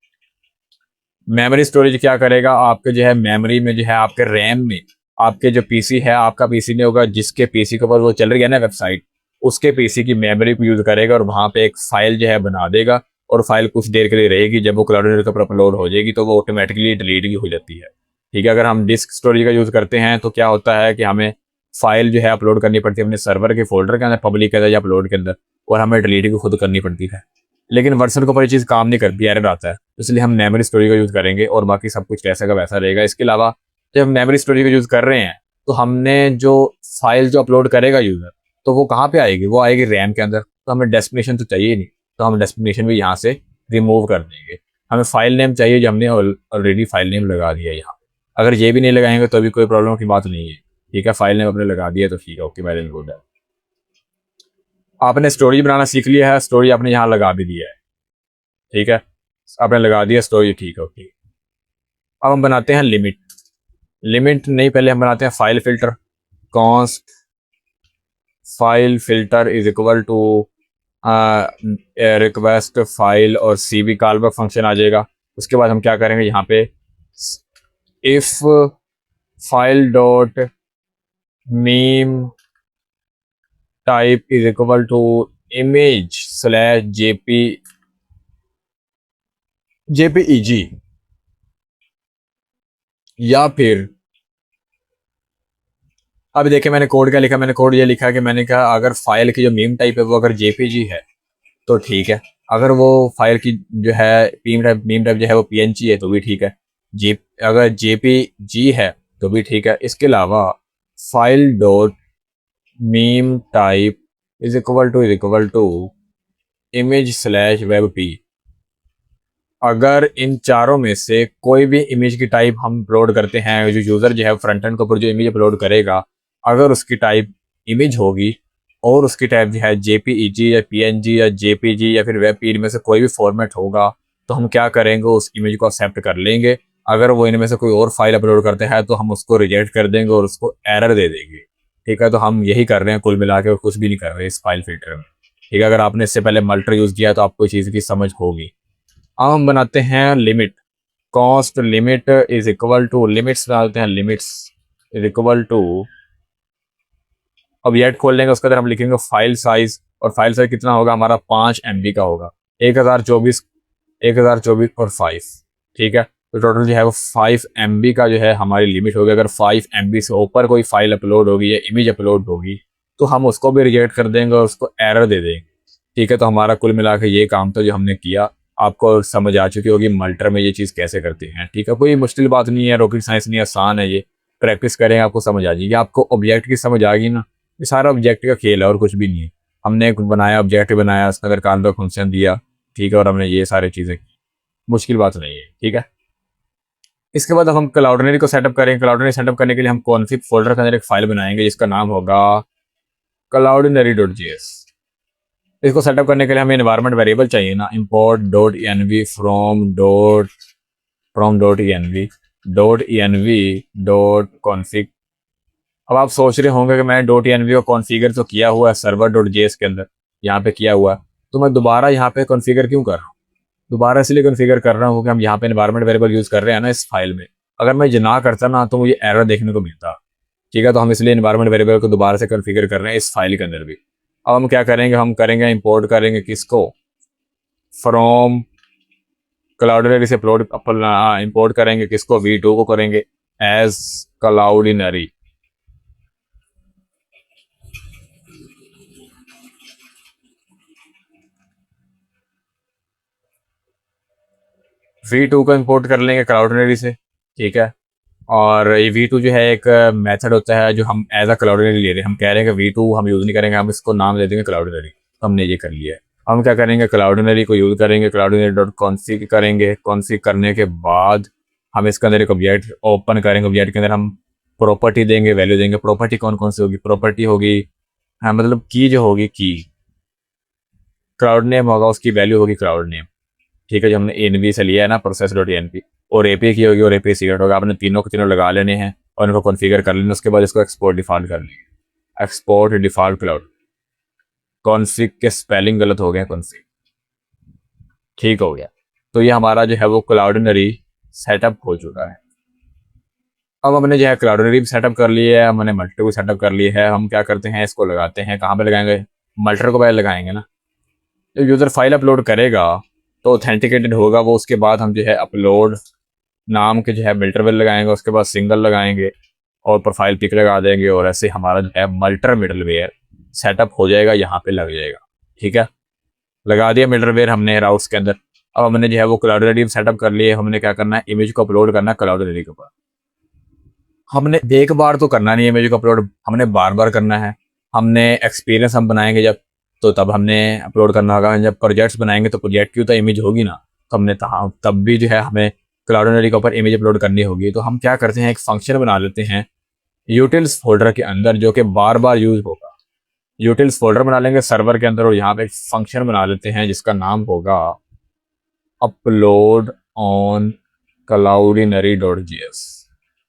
मेमोरी स्टोरेज क्या करेगा, आपके जो है मेमोरी में जो है आपके रैम में आपके जो पीसी है, आपका पीसी नहीं होगा, जिसके पीसी के ऊपर वो चल रही है ना वेबसाइट, उसके पीसी की मेमोरी को यूज़ करेगा और वहाँ पे एक फाइल जो है बना देगा, और फाइल कुछ देर के लिए रहेगी। जब वो क्लाउड के ऊपर अपलोड हो जाएगी तो वो ऑटोमेटिकली डिलीट भी हो जाती है। ठीक है, अगर हम डिस्क स्टोरेज का यूज़ करते हैं तो क्या होता है कि हमें फाइल जो है अपलोड करनी पड़ती है अपने सर्वर के फोल्डर के अंदर, पब्लिक के अंदर या अपलोड के अंदर, और हमें डिलीट भी खुद करनी पड़ती है। लेकिन वर्चुअल के ऊपर ये चीज़ काम नहीं करती, एरर आता है। इसलिए हम मेमोरी स्टोरेज का यूज़ करेंगे और बाकी सब कुछ वैसा का वैसा रहेगा। इसके अलावा जब हम मेमोरी स्टोरेज का यूज़ कर रहे हैं तो हमने जो फाइल जो अपलोड करेगा यूज़र, तो वो कहाँ पे आएगी? वो आएगी रैम के अंदर। तो हमें डेस्टिनेशन तो चाहिए ही नहीं, तो हम डेस्टिनेशन भी यहाँ से रिमूव कर देंगे। हमें फाइल नेम चाहिए जो हमने ऑलरेडी फाइल नेम लगा दिया है यहाँ। अगर ये भी नहीं लगाएंगे तो भी कोई प्रॉब्लम की बात नहीं है। ठीक है, फाइल नेम अपने लगा दिया तो ठीक है, ओके, वेल एंड गुड है। आपने स्टोरेज बनाना सीख लिया है, स्टोरेज आपने यहाँ लगा भी दिया है। ठीक है, आपने लगा दिया स्टोरेज, ठीक है, ओके। अब हम बनाते हैं लिमिट। लिमिट नहीं, पहले हम बनाते हैं file filter. Const file filter is equal to request file और सी बी कॉलबैक फंक्शन आ जाएगा। उसके बाद हम क्या करेंगे, यहाँ पे if file dot name type is equal to image slash JPEG, या फिर अब देखिए मैंने कोड क्या लिखा। मैंने कोड ये लिखा कि मैंने कहा अगर फाइल की जो मीम टाइप है वो अगर जेपीजी है तो ठीक है, अगर वो फाइल की जो है मीम टाइप जो है वो पीएनजी है तो भी ठीक है, जे अगर जेपीजी है तो भी ठीक है। इसके अलावा file dot mime type is equal to image slash web P, अगर इन चारों में से कोई भी इमेज की टाइप हम अपलोड करते हैं, जो यूज़र जो है फ्रंट एंड के ऊपर जो इमेज अपलोड करेगा, अगर उसकी टाइप इमेज होगी और उसकी टाइप जो है जेपीईजी या पीएनजी या जेपीजी या फिर वेब पी में से कोई भी फॉर्मेट होगा, तो हम क्या करेंगे, उस इमेज को एक्सेप्ट कर लेंगे। अगर वो इनमें से कोई और फाइल अपलोड करते हैं तो हम उसको रिजेक्ट कर देंगे और उसको एरर दे देंगे। ठीक है, तो हम यही कर रहे हैं कुल मिला के, और कुछ भी नहीं कर रहे इस फाइल फिल्टर में। ठीक है, अगर आपने इससे पहले मल्टर यूज़ किया तो आपको इस चीज़ की समझ होगी। अब हम बनाते हैं limit. Cost limit is equal to, limits डालते हैं, लिमिट्स इज इक्वल टू, अब येट खोल लेंगे, उसके अंदर हम लिखेंगे फाइल साइज, और फाइल साइज कितना होगा हमारा, 5 MB का होगा। 1024 1024 और 5। ठीक है, तो टोटल जो है वो 5 MB का जो है हमारी लिमिट होगी। अगर 5 MB से ऊपर कोई फाइल अपलोड होगी या इमेज अपलोड होगी तो हम उसको भी रिजेक्ट कर देंगे और उसको एरर दे देंगे। ठीक है, तो हमारा कुल मिला के ये काम था जो हमने किया। आपको समझ आ चुकी होगी मल्टर में ये चीज़ कैसे करते हैं। ठीक है, कोई मुश्किल बात नहीं है, रॉकेट साइंस नहीं, आसान है ये। प्रैक्टिस करें आपको समझ आ जाएगी। आपको ऑब्जेक्ट की समझ आ गई ना, ये सारा ऑब्जेक्ट का खेल है और कुछ भी नहीं है। हमने एक बनाया, ऑब्जेक्ट बनाया, उसका अगर कान का फंक्शन दिया, ठीक है, और हमने ये सारी चीज़ें की, मुश्किल बात नहीं है। ठीक है, इसके बाद अब हम क्लाउडनरी को सेटअप करेंगे। क्लाउडनरी सेटअप करने के लिए हम कॉन्फिग फोल्डर के अंदर एक फाइल बनाएंगे जिसका नाम होगा cloudinary.js। इसको सेटअप करने के लिए हमें एनवायरनमेंट वेरिएबल चाहिए ना, import dot env from config। अब आप सोच रहे होंगे कि मैंने डॉट env को कॉन्फ़िगर तो किया हुआ है सर्वर डॉट जेएस के अंदर, यहाँ पे किया हुआ है, तो मैं दोबारा यहाँ पे कॉन्फ़िगर क्यों कर रहा हूँ? दोबारा इसलिए कॉन्फ़िगर कर रहा हूँ क्योंकि हम यहाँ पे एनवायरनमेंट वेरिएबल यूज़ कर रहे हैं ना इस फाइल में। अगर मैं ये ना करता ना तो मुझे एरर देखने को मिलता। ठीक है, तो हम इसलिए एनवायरनमेंट वेरिएबल को दोबारा से कॉन्फ़िगर कर रहे हैं इस फाइल के अंदर भी। अब हम क्या करेंगे, हम करेंगे इंपोर्ट करेंगे किसको, फ्रॉम क्लाउडनरी से अपलोड इंपोर्ट करेंगे किसको, V2 को करेंगे एज क्लाउडनरी। V2 को इंपोर्ट कर लेंगे क्लाउडनरी से। ठीक है, और ये V2 जो है एक मेथड होता है जो हम एज अ क्लाउडनरी ले रहे हैं। हम कह रहे हैं कि V2 हम यूज़ नहीं करेंगे, हम इसको नाम दे देंगे क्लाउडनरी। तो हमने ये कर लिया है। हम क्या करेंगे, क्लाउडनरी को यूज़ करेंगे, क्लाउडनरी डॉट कॉन्फ़िग करेंगे। कॉन्फ़िग करने के बाद हम इसके अंदर एक ऑब्जेक्ट ओपन करेंगे। ऑब्जेक्ट के अंदर हम प्रॉपर्टी देंगे, वैल्यू देंगे। प्रॉपर्टी कौन कौन सी होगी, प्रॉपर्टी होगी, हाँ मतलब की जो होगी, की क्लाउड नेम होगा, उसकी वैल्यू होगी क्लाउड नेम। ठीक है, जो हमने एनवी से लिया है ना, प्रोसेस डॉट एनपी, और एपी की होगी और एपी सीक्रेट होगा। आपने तीनों को तीनों लगा लेने हैं और इनको कॉन्फ़िगर कर लेना। उसके बाद इसको एक्सपोर्ट डिफॉल्ट कर लेंगे, एक्सपोर्ट डिफॉल्ट क्लाउड। कॉन्फ़िग के स्पेलिंग गलत हो गए, कॉन्फ़िग ठीक हो गया। तो ये हमारा जो है वो क्लाउडनरी सेटअप हो चुका है। अब हमने जो है क्लाउडनरी भी सेटअप कर लिए है, हमने मल्टर को सेटअप कर लिए है। हम क्या करते हैं, इसको लगाते हैं, कहाँ पे लगाएंगे, मल्टर को पहले लगाएंगे ना। जब यूज़र फाइल अपलोड करेगा तो ऑथेंटिकेटेड होगा वो, उसके बाद हम जो है अपलोड नाम के जो है मिडलवेयर लगाएंगे, उसके बाद सिंगल लगाएंगे और प्रोफाइल पिक लगा देंगे, और ऐसे हमारा जो है मल्टर मिडलवेयर सेटअप हो जाएगा, यहाँ पे लग जाएगा। ठीक है, लगा दिया मिडलवेयर हमने राउट्स के अंदर। अब हमने जो है वो क्लाउडनरी सेटअप कर लिए। हमने क्या करना है, इमेज को अपलोड करना है क्लाउडनरी के ऊपर। हमने एक बार तो करना नहीं है इमेज को अपलोड, हमने बार बार करना है। हमने एक्सपीरियंस हम बनाएंगे जब, तो तब हमने अपलोड करना होगा। जब प्रोजेक्ट्स बनाएंगे तो प्रोजेक्ट की तो इमेज होगी ना, तो हमने तब भी जो है हमें क्लाउडनरी के ऊपर इमेज अपलोड करनी होगी। तो हम क्या करते हैं, एक फंक्शन बना लेते हैं यूटिल्स फोल्डर के अंदर, जो कि बार बार यूज होगा। यूटिल्स फोल्डर बना लेंगे सर्वर के अंदर, और यहाँ पे एक फंक्शन बना लेते हैं जिसका नाम होगा अपलोड ऑन cloudinary.js।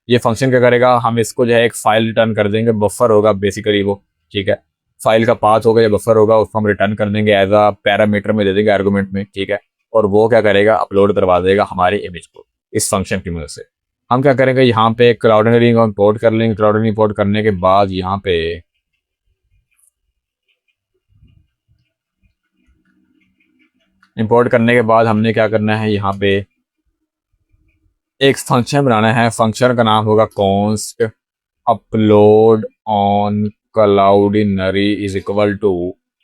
ये फंक्शन क्या करेगा, हम इसको जो है एक फाइल रिटर्न कर देंगे, बफर होगा बेसिकली वो। ठीक है, फाइल का पाथ होगा या बफर होगा, उसको हम रिटर्न कर देंगे एज अ पैरामीटर में दे देंगे आर्गुमेंट में। ठीक है, और वो क्या करेगा, अपलोड करवा देगा हमारी इमेज को इस फंक्शन की मदद से। हम क्या करेंगे, यहाँ पे क्लाउडनरी को इंपोर्ट कर लेंगे। क्लाउडनरी इंपोर्ट करने के बाद यहाँ पे इंपोर्ट करने के बाद हमने क्या करना है, यहाँ पे एक फंक्शन बनाना है। फंक्शन का नाम होगा const upload on Cloudinary is equal to.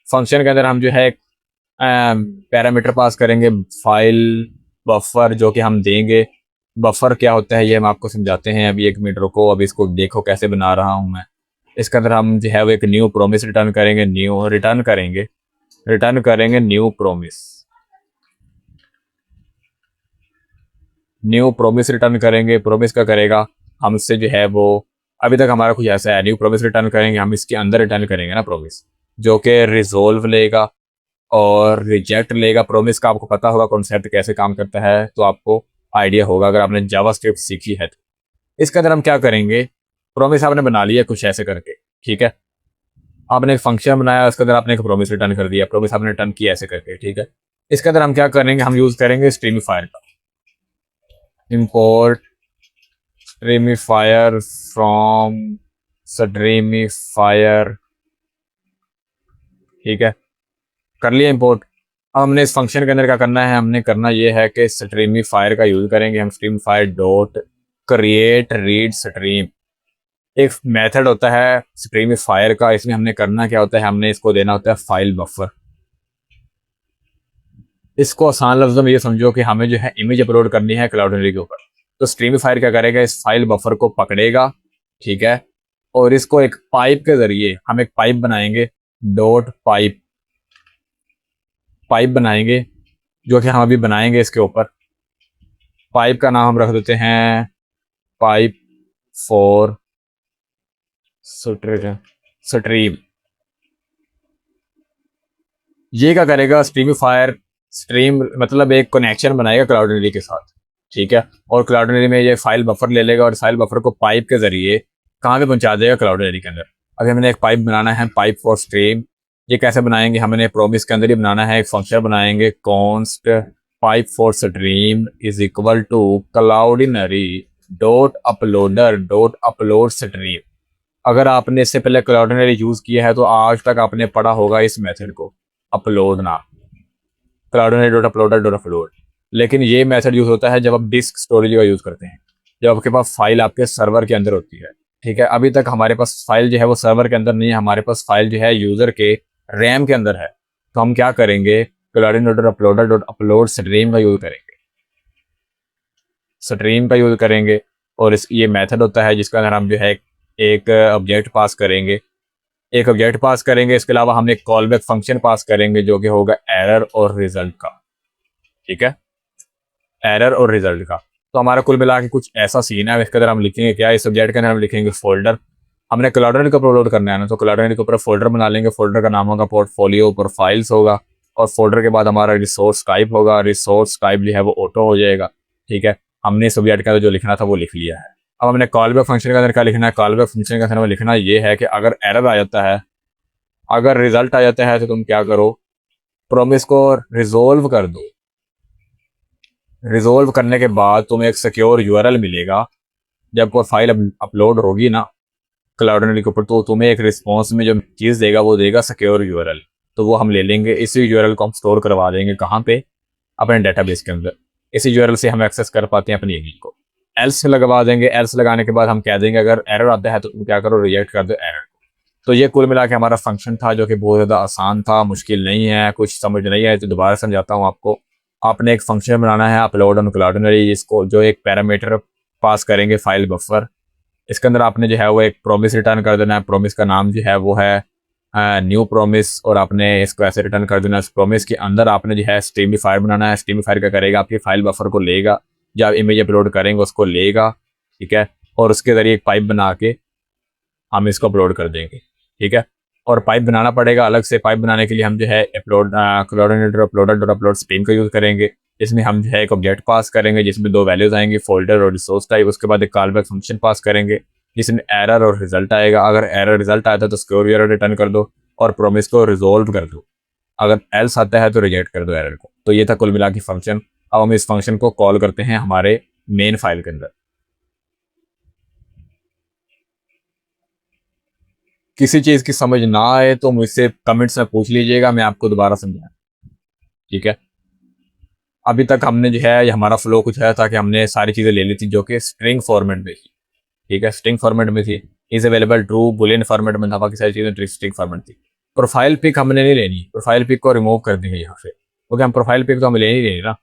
Function के अंदर हम जो है पैरामीटर पास करेंगे, फाइल बफर जो कि हम देंगे। बफर क्या होता है ये हम आपको समझाते हैं। अभी एक मिनट रुको, अभी इसको देखो कैसे बना रहा हूँ मैं। इसके अंदर हम जो है वो एक न्यू प्रोमिस रिटर्न करेंगे, new promise. New promise return करेंगे। प्रोमिस का करेगा हमसे जो है वो, अभी तक हमारा कुछ ऐसा है, न्यू प्रोमिस रिटर्न करेंगे हम, इसके अंदर रिटर्न करेंगे ना प्रोमिस, जो कि रिजोल्व लेगा और रिजेक्ट लेगा। प्रोमिस का आपको पता होगा कॉन्सेप्ट कैसे काम करता है, तो आपको आइडिया होगा अगर आपने जावास्क्रिप्ट सीखी है तो। इसके अंदर हम क्या करेंगे, प्रोमिस आपने बना लिया कुछ ऐसे करके। ठीक है, आपने एक फंक्शन बनाया, उसके अंदर आपने एक प्रोमिस रिटर्न कर दिया, प्रोमिस आपने रिटर्न किया ऐसे करके। ठीक है, इसके अंदर हम क्या करेंगे, हम यूज करेंगे स्ट्रीमिफायर का। Import streamifier from streamifier. ठीक है, कर लिया इंपोर्ट। अब हमने इस फंक्शन के अंदर क्या करना है, हमने करना ये है कि स्ट्रीमिफायर का यूज करेंगे हम। स्ट्रीमिफायर डॉट क्रिएट रीड स्ट्रीम, एक मेथड होता है स्ट्रीमिफायर का। इसमें हमने करना क्या होता है, हमने इसको देना होता है फाइल बफर। इसको आसान लफ्जों में ये समझो कि हमें जो है इमेज अपलोड करनी है क्लाउडनरी के ऊपर, तो स्ट्रीमिफायर क्या करेगा, इस फाइल बफर को पकड़ेगा। ठीक है, और इसको एक पाइप के जरिए हम एक पाइप बनाएंगे, डॉट पाइप बनाएंगे, जो कि हम अभी बनाएंगे इसके ऊपर। पाइप का नाम हम रख देते हैं पाइप फॉर स्ट्रीम। ये क्या करेगा, स्ट्रीमिफायर स्ट्रीम मतलब एक कनेक्शन बनाएगा क्लाउडनरी के साथ। ठीक है, और क्लाउडनरी में ये फाइल बफर ले लेगा और फाइल बफर को पाइप के जरिए कहाँ पे पहुंचा देगा, क्लाउडनरी के अंदर। अभी हमने एक पाइप बनाना है, पाइप फॉर स्ट्रीम। ये कैसे बनाएंगे, हमने प्रोमिस के अंदर ही बनाना है। एक फंक्शन बनाएंगे const pipe for stream is equal to Cloudinary dot upload stream. अगर आपने इससे पहले क्लाउडनरी यूज किया है तो आज तक आपने पढ़ा होगा इस मेथड को, अपलोड ना, क्लाउडनरी डॉट अपलोड। लेकिन ये मेथड यूज होता है जब आप डिस्क स्टोरेज का यूज करते हैं, जब आपके पास फाइल आपके सर्वर के अंदर होती है। ठीक है, अभी तक हमारे पास फाइल जो है वो सर्वर के अंदर नहीं है, हमारे पास फाइल जो है यूजर के रैम के अंदर है। तो हम क्या करेंगे, क्लाउडनरी डॉट अपलोड स्ट्रीम का यूज करेंगे, और ये मेथड होता है जिसका अंदर हम जो है एक ऑब्जेक्ट पास करेंगे, इसके अलावा हम एक कॉल बैक फंक्शन पास करेंगे जो कि होगा एरर और रिजल्ट का। ठीक है, एरर और रिजल्ट का। तो हमारा कुल मिला के कुछ ऐसा सीन है। इसके अंदर हम लिखेंगे क्या, इस सब्जेक्ट के अंदर हम लिखेंगे फोल्डर। हमने क्लाउडनरी को अपलोड करना है ना, तो क्लाउडनरी के ऊपर फोल्डर बना लेंगे। फोल्डर का नाम होगा पोर्टफोलियो, ऊपर फाइल्स होगा, और फोल्डर के बाद हमारा रिसोर्स टाइप होगा। रिसोर्स टाइप जो है वो ऑटो हो जाएगा। ठीक है, हमने सब्जेक्ट के अंदर जो लिखना था वो लिख लिया है। अब हमने कॉल बैक फंक्शन के अंदर क्या लिखना है, कॉल बैक फंक्शन के अंदर लिखना ये है कि अगर एरर आ जाता है, अगर रिजल्ट आ जाता है, तो तुम क्या करो, प्रोमिस को रिजोल्व कर दो। रिजोल्व करने के बाद तुम्हें एक सिक्योर यूआरएल मिलेगा, जब कोई फाइल अपलोड होगी ना क्लाउडनेटी के ऊपर, तो तुम्हें एक रिस्पॉन्स में जो चीज़ देगा वो देगा सिक्योर यूआरएल। तो वो हम ले लेंगे, इसी यूआरएल को हम स्टोर करवा देंगे कहाँ पे, अपने डेटाबेस के अंदर। इसी यूआरएल से हम एक्सेस कर पाते हैं अपनी ईमेल को। एल्स लगवा देंगे, एल्स लगाने के बाद हम कह देंगे अगर एरर आता है तो तुम क्या करो, रिजेक्ट कर दो एरर। तो ये कुल मिला के हमारा फंक्शन था, जो कि बहुत ज़्यादा आसान था, मुश्किल नहीं है, कुछ समझ नहीं है तो दोबारा समझाता हूँ आपको। आपने एक फंक्शन बनाना है अपलोड ऑन क्लाउडनेटी, जिसको जो एक पैरामीटर पास करेंगे फाइल बफर। इसके अंदर आपने जो है वो एक प्रोमिस रिटर्न कर देना है। प्रोमिस का नाम जो है वो है न्यू प्रोमिस, और आपने इसको ऐसे रिटर्न कर देना है। इस प्रोमिस के अंदर आपने जो है स्ट्रीमिफायर बनाना है। स्ट्रीमिफायर क्या करेगा, आपकी फाइल बफर को लेगा, जब आप इमेज अपलोड करेंगे उसको लेगा, ठीक है, और उसके ज़रिए एक पाइप बना के हम इसको अपलोड कर देंगे, ठीक है। और पाइप बनाना पड़ेगा अलग से। पाइप बनाने के लिए हम जो है upload Cloudinary uploader dot upload stream का यूज़ करेंगे। इसमें हम जो है एक ऑब्जेक्ट पास करेंगे जिसमें दो वैल्यूज़ आएंगे, फोल्डर और रिसोर्स टाइप। उसके बाद एक कॉलबैक फंक्शन पास करेंगे जिसमें एरर और रिजल्ट आएगा। अगर एरर रिजल्ट आता है तो सिक्योर एरर रिटर्न कर दो और प्रोमिस को रिजोल्व कर दो। अगर एल्स आता है तो रिजेक्ट कर दो एरर को। तो ये था कुल मिला के फंक्शन। अब हम इस फंक्शन को कॉल करते हैं हमारे मेन फाइल के अंदर। किसी चीज़ की समझ ना आए तो मुझसे कमेंट्स में पूछ लीजिएगा, मैं आपको दोबारा समझाऊँ, ठीक है। अभी तक हमने जो है हमारा फ्लो कुछ है था कि हमने सारी चीज़ें ले ली थी जो कि स्ट्रिंग फॉर्मेट में थी, ठीक है, स्ट्रिंग फॉर्मेट में थी। Is available true Boolean format में था, बाकी सारी चीज़ें स्ट्रिंग फॉर्मेट थी। प्रोफाइल पिक हमने नहीं लेनी, प्रोफाइल पिक को रिमूव कर देंगे यहाँ से, क्योंकि हम प्रोफाइल पिक तो हमें ले नहीं लेनी ना।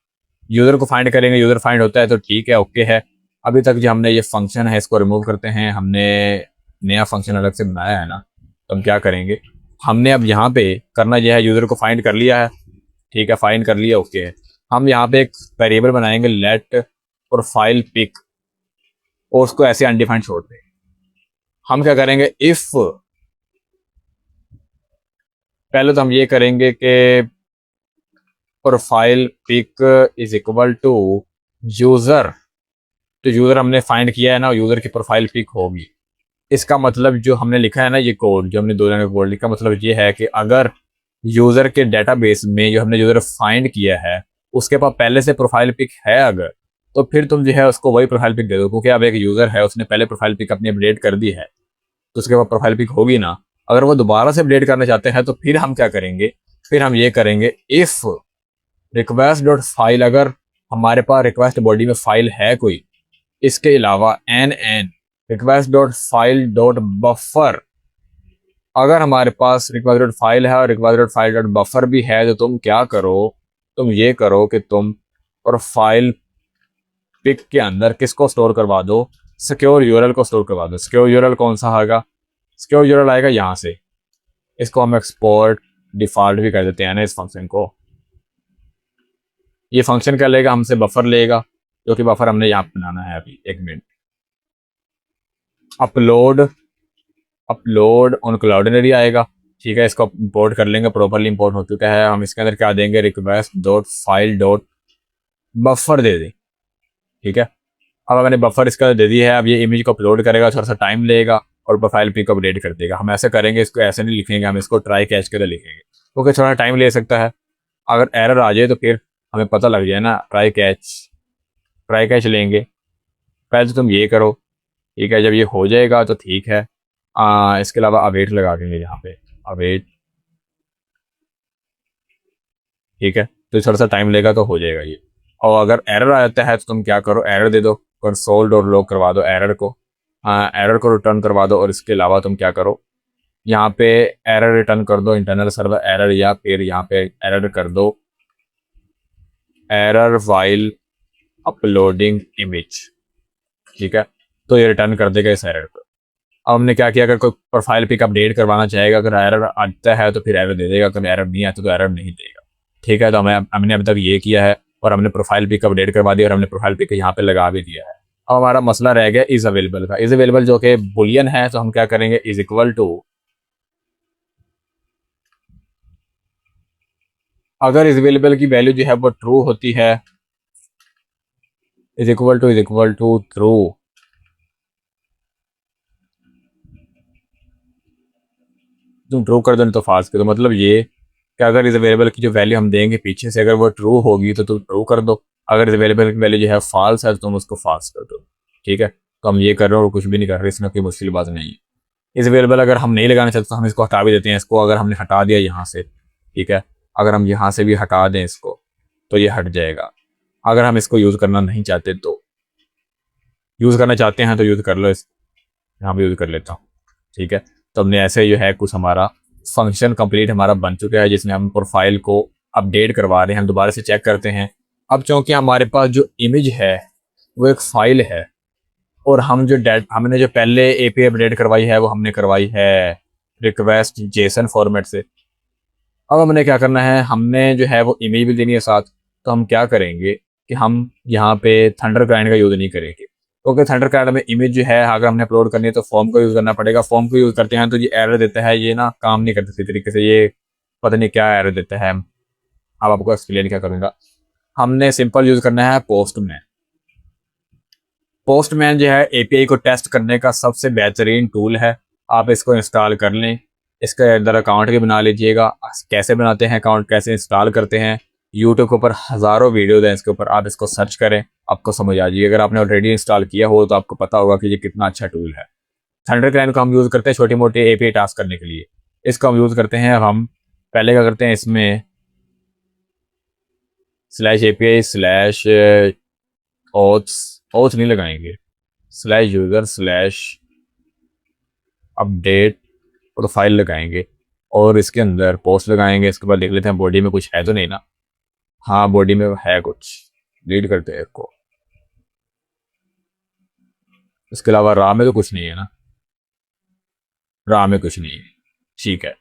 यूज़र को फाइंड करेंगे, यूज़र फाइंड होता है तो ठीक है, ओके है। अभी तक जो हमने ये फंक्शन है इसको रिमूव करते हैं। हमने नया फंक्शन अलग से बनाया है ना, तो हम क्या करेंगे, हमने अब यहाँ पे करना यह है, यूज़र को फाइंड कर लिया है, ठीक है, फाइंड कर लिया, ओके है। हम यहाँ पे एक वेरिएबल बनाएंगे लेट प्रोफाइल पिक, और उसको ऐसे अनडिफाइंड छोड़ देंगे। हम क्या करेंगे, इफ पहले तो हम ये करेंगे कि profile pic is equal to user. तो यूजर हमने फाइंड किया है ना, यूजर की प्रोफाइल पिक होगी। इसका मतलब जो हमने लिखा है ना, ये कोड जो हमने दो लाइन का कोड लिखा, मतलब ये है कि अगर यूजर के डेटाबेस में जो हमने यूजर फाइंड किया है उसके पास पहले से प्रोफाइल पिक है अगर, तो फिर तुम जो है उसको वही प्रोफाइल पिक दे दो, क्योंकि अब एक यूजर है उसने पहले प्रोफाइल पिक अपनी अपडेट कर दी है, तो उसके बाद प्रोफाइल पिक होगी ना। अगर वो दोबारा से अपडेट करना चाहते हैं तो फिर हम क्या करेंगे, फिर हम ये करेंगे इफ रिक्वेस्ट डॉट फाइल, अगर हमारे पास रिक्वेस्ट बॉडी में फाइल है कोई, इसके अलावा N request dot file dot buffer. अगर हमारे पास रिक्वेस्ट डॉट फाइल है और request dot file dot buffer भी है, तो तुम क्या करो, तुम ये करो कि तुम प्रोफाइल पिक के अंदर किसको स्टोर करवा दो, सिक्योर यूआरएल को स्टोर करवा दो। सिक्योर यूआरएल कौन सा आएगा, सिक्योर यूआरएल आएगा यहाँ से। इसको हम एक्सपोर्ट डिफॉल्ट भी कर देते हैं ना इस फंक्शन को। ये फंक्शन क्या लेगा, हमसे बफर लेगा, जो कि बफर हमने यहाँ बनाना है अभी, एक मिनट। अपलोड अपलोड ऑन क्लाउडनेटी आएगा, ठीक है, इसको इंपोर्ट कर लेंगे, प्रॉपरली इंपोर्ट हो चुका है। हम इसके अंदर क्या देंगे, request dot file dot buffer दे दें, ठीक है। अब मैंने बफर इसका दे दी है। अब ये इमेज को अपलोड करेगा, थोड़ा सा टाइम लेगा और प्रोफाइल पिक अपडेट कर देगा। हम ऐसे करेंगे, इसको ऐसे नहीं लिखेंगे, हम इसको ट्राई कैच के लिखेंगे, क्योंकि थोड़ा टाइम ले सकता है। अगर एरर आ जाए तो फिर हमें पता लग जाए ना। ट्राई कैच लेंगे। पहले तो तुम ये करो, ठीक है, जब ये हो जाएगा तो ठीक है। इसके अलावा अवेट लगा देंगे यहाँ पे, अवेट, ठीक है, तो थोड़ा सा टाइम लेगा तो हो जाएगा ये। और अगर एरर आ जाता है तो तुम क्या करो, एरर दे दो, कंसोल डॉट लॉग करवा दो एरर को, एरर को रिटर्न करवा दो। और इसके अलावा तुम क्या करो, यहाँ पे एरर रिटर्न कर दो, इंटरनल सर्वर एरर, या फिर यहाँ पे एरर कर दो एरर वाइल अपलोडिंग इमेज, ठीक है। तो ये रिटर्न कर देगा इस एरर को। अब हमने क्या किया, अगर कोई प्रोफाइल पिक अपडेट करवाना चाहेगा, अगर एरर आता है तो फिर एरर दे देगा, अगर एरर नहीं आता तो एरर नहीं देगा, ठीक है। तो हमने अभी तक ये किया है, और हमने प्रोफाइल पिक अपडेट करवा दिया, और हमने प्रोफाइल पिक यहाँ पे लगा भी दिया है। अब हमारा मसला रह गया इज अवेलेबल का। इज अवेलेबल जो कि बुलियन है, तो हम क्या करेंगे, इज इक्वल टू, अगर इज अवेलेबल की वैल्यू जो है वो ट्रू होती है, इज इक्वल टू ट्रू, तुम ट्रू कर दो तो फाल्स कर दो। मतलब ये कि अगर इस अवेलेबल की जो वैल्यू हम देंगे पीछे से, अगर वो ट्रू होगी तो तुम ट्रू कर दो, अगर इस अवेलेबल की वैल्यू जो है फॉल्स है तो तुम उसको फॉल्स कर दो, ठीक है। तो हम ये कर रहे हैं और कुछ भी नहीं कर रहे, इसमें कोई मुश्किल बात नहीं है। इस अवेलेबल अगर हम नहीं लगाना चाहते तो हम इसको हटा भी देते हैं। इसको अगर हमने हटा दिया यहाँ से, ठीक है, अगर हम यहाँ से भी हटा दें इसको तो ये हट जाएगा। अगर हम इसको यूज़ करना नहीं चाहते तो, यूज़ करना चाहते हैं तो यूज़ कर लो, इस यहाँ पे यूज़ कर लेता हूँ, ठीक है। तो हमने ऐसे जो है कुछ हमारा फंक्शन कंप्लीट हमारा बन चुका है, जिसमें हम प्रोफाइल को अपडेट करवा रहे हैं। हम दोबारा से चेक करते हैं। अब चूँकि हमारे पास जो इमेज है वो एक फ़ाइल है, और हम जो हमने जो पहले एपीआई अपडेट करवाई है वो हमने करवाई है रिक्वेस्ट जेसन फॉर्मेट से। अब हमने क्या करना है, हमने जो है वो इमेज भी देनी है साथ। तो हम क्या करेंगे कि हम यहाँ पे थंडर क्लाइंट का यूज़ नहीं करेंगे, क्योंकि थंडर क्लाइंट में इमेज जो है अगर हमने अपलोड करनी है तो फॉर्म का यूज़ करना पड़ेगा। फॉर्म को यूज़ करते हैं तो ये एरर देता है, ये ना काम नहीं करता सही तरीके से, ये पता नहीं क्या एरर देता है। अब आपको एक्सप्लेन क्या करूँगा। हमने सिंपल यूज़ करना है पोस्टमैन। पोस्टमैन जो है एपीआई को टेस्ट करने का सबसे बेहतरीन टूल है। आप इसको इंस्टॉल कर लें। इसके अंदर अकाउंट भी बना लीजिएगा। कैसे बनाते हैं अकाउंट, कैसे इंस्टॉल करते हैं, यूट्यूब के ऊपर हज़ारों वीडियोज़ हैं इसके ऊपर, आप इसको सर्च करें, आपको समझ आ जाएगी। अगर आपने ऑलरेडी इंस्टॉल किया हो तो आपको पता होगा कि ये कितना अच्छा टूल है। थंडर क्लाइंट को हम यूज़ करते हैं छोटी मोटी एपीआई टास्क करने के लिए। इसको हम यूज़ करते हैं। हम पहले क्या करते हैं, इसमें /API/auths नहीं लगाएंगे, /user/अपडेट प्रोफाइल लगाएंगे, और इसके अंदर पोस्ट लगाएंगे। इसके बाद देख लेते हैं बॉडी में कुछ है तो नहीं ना। हाँ, बॉडी में है कुछ, रीड करते हैं इसको। इसके अलावा रा में तो कुछ नहीं है ना, रा में कुछ नहीं है, ठीक है।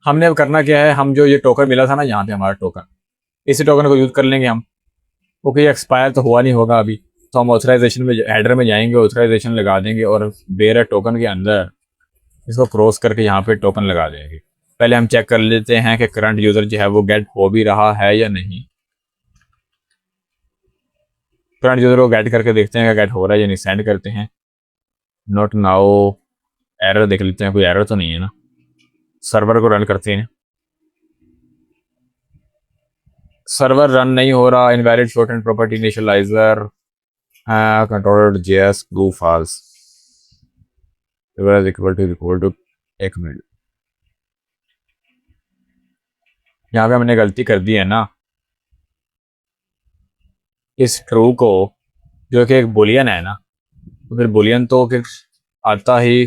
हमने अब करना क्या है, हम जो ये टोकन मिला था ना यहाँ पे हमारा टोकन, इसी टोकन को यूज़ कर लेंगे हम, क्योंकि ये एक्सपायर तो हुआ नहीं होगा अभी। तो हम ऑथराइजेशन में हेडर में जाएंगे, ऑथराइजेशन लगा देंगे, और बेयर टोकन के अंदर इसको क्रॉस करके यहाँ पे टोकन लगा देंगे। पहले हम चेक कर लेते हैं कि करंट यूज़र जो है वो गेट हो भी रहा है या नहीं। करंट यूज़र को गेट करके देखते हैं कि गेट हो रहा है या नहीं। सेंड करते हैं, नॉट नाउ, एरर देख लेते हैं, कोई एरर तो नहीं है ना। सर्वर को रन करते हैं, सर्वर रन नहीं हो रहा। Invalid shorthand property initializer controller JS blue false equal to 1 minute. यहाँ पे हमने गलती कर दी है ना, इस ट्रू को, जो कि एक बुलियन है ना, तो फिर बुलियन तो फिर आता ही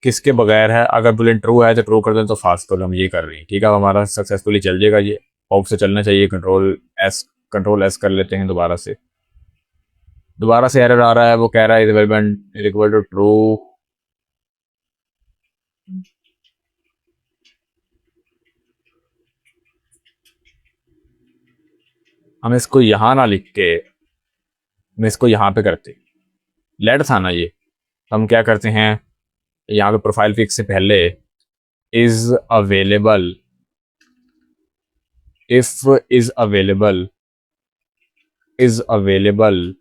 किसके बगैर है। अगर बुलियन ट्रू है तो ट्रू कर दें, तो फास्ट तो हम ये कर रहे हैं, ठीक है। अब हमारा सक्सेसफुली चल जाएगा ये, होप से चलना चाहिए। कंट्रोल एस कर लेते हैं दोबारा से। दोबारा से एरर आ रहा है, वो कह रहा है इक्वल टू ट्रू। हम इसको यहाँ ना लिख के हम इसको यहाँ पे करते, लेट था ना ये। तो हम क्या करते हैं, यहाँ पे प्रोफाइल पिक से पहले is available, if is available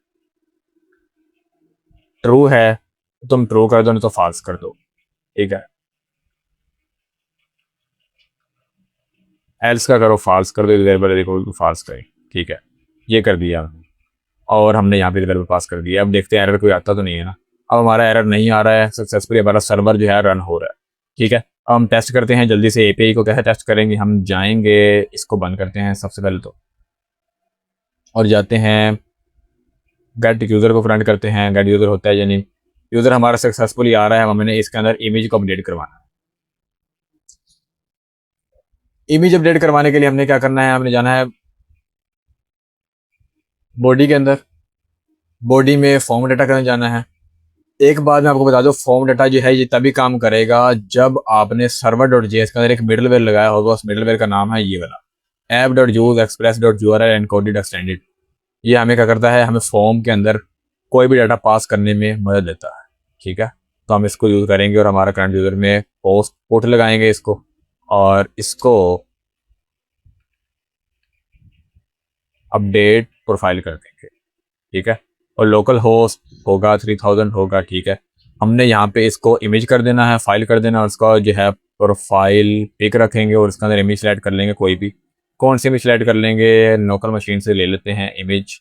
true है तो तुम ट्रू कर दो, नहीं तो फॉल्स कर दो, ठीक है। एल्स का करो, फॉल्स कर दो, देखो फॉल्स करें, ठीक है। ये कर दिया हमने, और हमने यहाँ पे वेरिएबल पास कर दिया। अब देखते हैं एरर कोई आता तो नहीं है ना। अब हमारा एरर नहीं आ रहा है, सक्सेसफुली हमारा सर्वर जो है रन हो रहा है, ठीक है। अब हम टेस्ट करते हैं जल्दी से एपीआई को। कैसे टेस्ट करेंगे, हम जाएंगे, इसको बंद करते हैं सबसे पहले तो, और जाते हैं गेट यूज़र को फ्रंट करते हैं। गेट यूज़र होता है यानी यूज़र हमारा सक्सेसफुली आ रहा है। हमने इसके अंदर इमेज को अपडेट करवाना है। इमेज अपडेट करवाने के लिए हमने क्या करना है, हमने जाना है बॉडी के अंदर, बॉडी में फॉर्म डाटा करने जाना है। एक बात मैं आपको बता दूं, फॉर्म डाटा जो है ये तभी काम करेगा जब आपने server.js के अंदर एक मिडलवेयर लगाया होगा। उस मिडलवेयर का नाम है ये वाला, app.use express.url encoded extended। ये हमें क्या करता है, हमें फॉर्म के अंदर कोई भी डाटा पास करने में मदद देता है, ठीक है। तो हम इसको यूज़ करेंगे, और हमारा करंट यूज़र में पोर्ट लगाएंगे इसको, और इसको अपडेट प्रोफाइल कर देंगे, ठीक है। और लोकल होस्ट होगा 3000 होगा, ठीक है। हमने यहाँ पे इसको इमेज कर देना है, फाइल कर देना, और उसका जो है प्रोफाइल पिक रखेंगे, और उसके अंदर इमेज सेलेक्ट कर लेंगे। कोई भी, कौन सी इमेज सेलेक्ट कर लेंगे, लोकल मशीन से ले लेते हैं इमेज,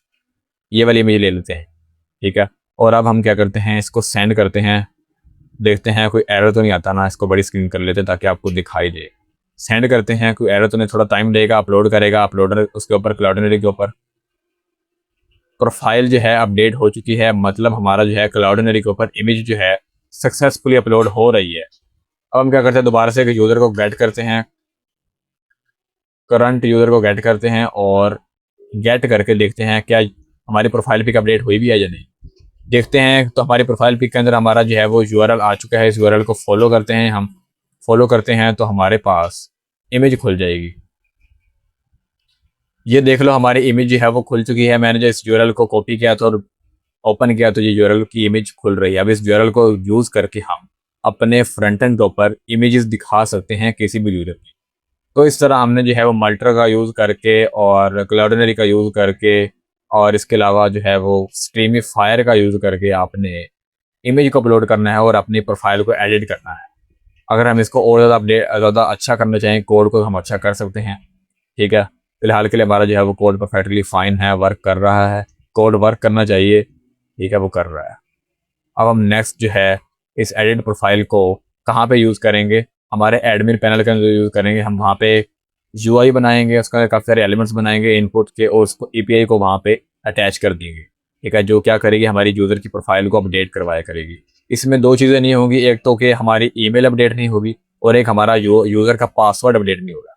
ये वाली इमेज ले लेते हैं, ठीक है। और अब हम क्या करते हैं, इसको सेंड करते हैं, देखते हैं कोई एरर तो नहीं आता ना। इसको बड़ी स्क्रीन कर लेते हैं ताकि आपको दिखाई दे। सेंड करते हैं, कोई एरर तो नहीं, थोड़ा टाइम लगेगा, अपलोड करेगा अपलोडर उसके ऊपर, क्लाउडनेरी के ऊपर। प्रोफाइल जो है अपडेट हो चुकी है, मतलब हमारा जो है क्लाउडनेरी के ऊपर इमेज जो है सक्सेसफुली अपलोड हो रही है। अब हम क्या करते हैं, दोबारा से यूज़र को गेट करते हैं, करंट यूज़र को गेट करते हैं और गेट करके देखते हैं क्या हमारी प्रोफाइल पिक अपडेट हुई भी है या नहीं। देखते हैं तो हमारी प्रोफाइल पिक के अंदर हमारा जो है वो यूआरएल आ चुका है। इस यूआरएल को फॉलो करते हैं, हम फॉलो करते हैं तो हमारे पास इमेज खुल जाएगी। ये देख लो हमारी इमेज जो है वो खुल चुकी है। मैंने जो इस यूआरएल को कॉपी किया तो ओपन किया तो ये यूआरएल की इमेज खुल रही है। अब इस यूआरएल को यूज़ करके हम अपने फ्रंट एंड के ऊपर इमेजेस दिखा सकते हैं किसी भी यूजर की। तो इस तरह हमने जो है वो मल्टर का यूज़ करके और क्लाउडनेरी का यूज़ करके और इसके अलावा जो है वो स्ट्रीमिफायर का यूज़ करके आपने इमेज को अपलोड करना है और अपनी प्रोफाइल को एडिट करना है। अगर हम इसको और ज़्यादा अच्छा करना चाहें, कोड को हम अच्छा कर सकते हैं। ठीक है, फिलहाल के लिए हमारा जो है वो कोड परफेक्टली फाइन है, वर्क कर रहा है। कोड वर्क करना चाहिए, ठीक है, वो कर रहा है। अब हम नेक्स्ट जो है इस एडिट प्रोफाइल को कहाँ पे यूज़ करेंगे, हमारे एडमिन पैनल के अंदर यूज़ करेंगे। हम वहाँ पे यूआई बनाएंगे, उसका काफ़ी सारे एलिमेंट्स बनाएंगे इनपुट के और उसको एपीआई को वहाँ पे अटैच कर देंगे। ठीक है, जो क्या करेगी, हमारी यूज़र की प्रोफाइल को अपडेट करवाया करेगी। इसमें दो चीज़ें नहीं होंगी, एक तो कि हमारी ईमेल अपडेट नहीं होगी और एक हमारा यूज़र का पासवर्ड अपडेट नहीं होगा।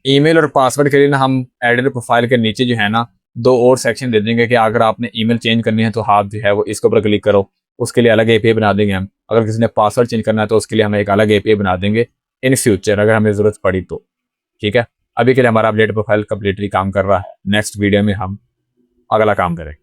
ईमेल और पासवर्ड के लिए ना हम एडिट प्रोफाइल के नीचे जो है ना दो और सेक्शन दे देंगे कि अगर आपने ईमेल चेंज करनी है तो आप जो है वो इसके ऊपर क्लिक करो, उसके लिए अलग एपीआई बना देंगे हम। अगर किसी ने पासवर्ड चेंज करना है तो उसके लिए हम एक अलग एपीआई बना देंगे इन फ्यूचर, अगर हमें ज़रूरत पड़ी तो। ठीक है, अभी के लिए हमारा अपडेट प्रोफाइल कंप्लीटली काम कर रहा है। नेक्स्ट वीडियो में हम अगला काम करेंगे।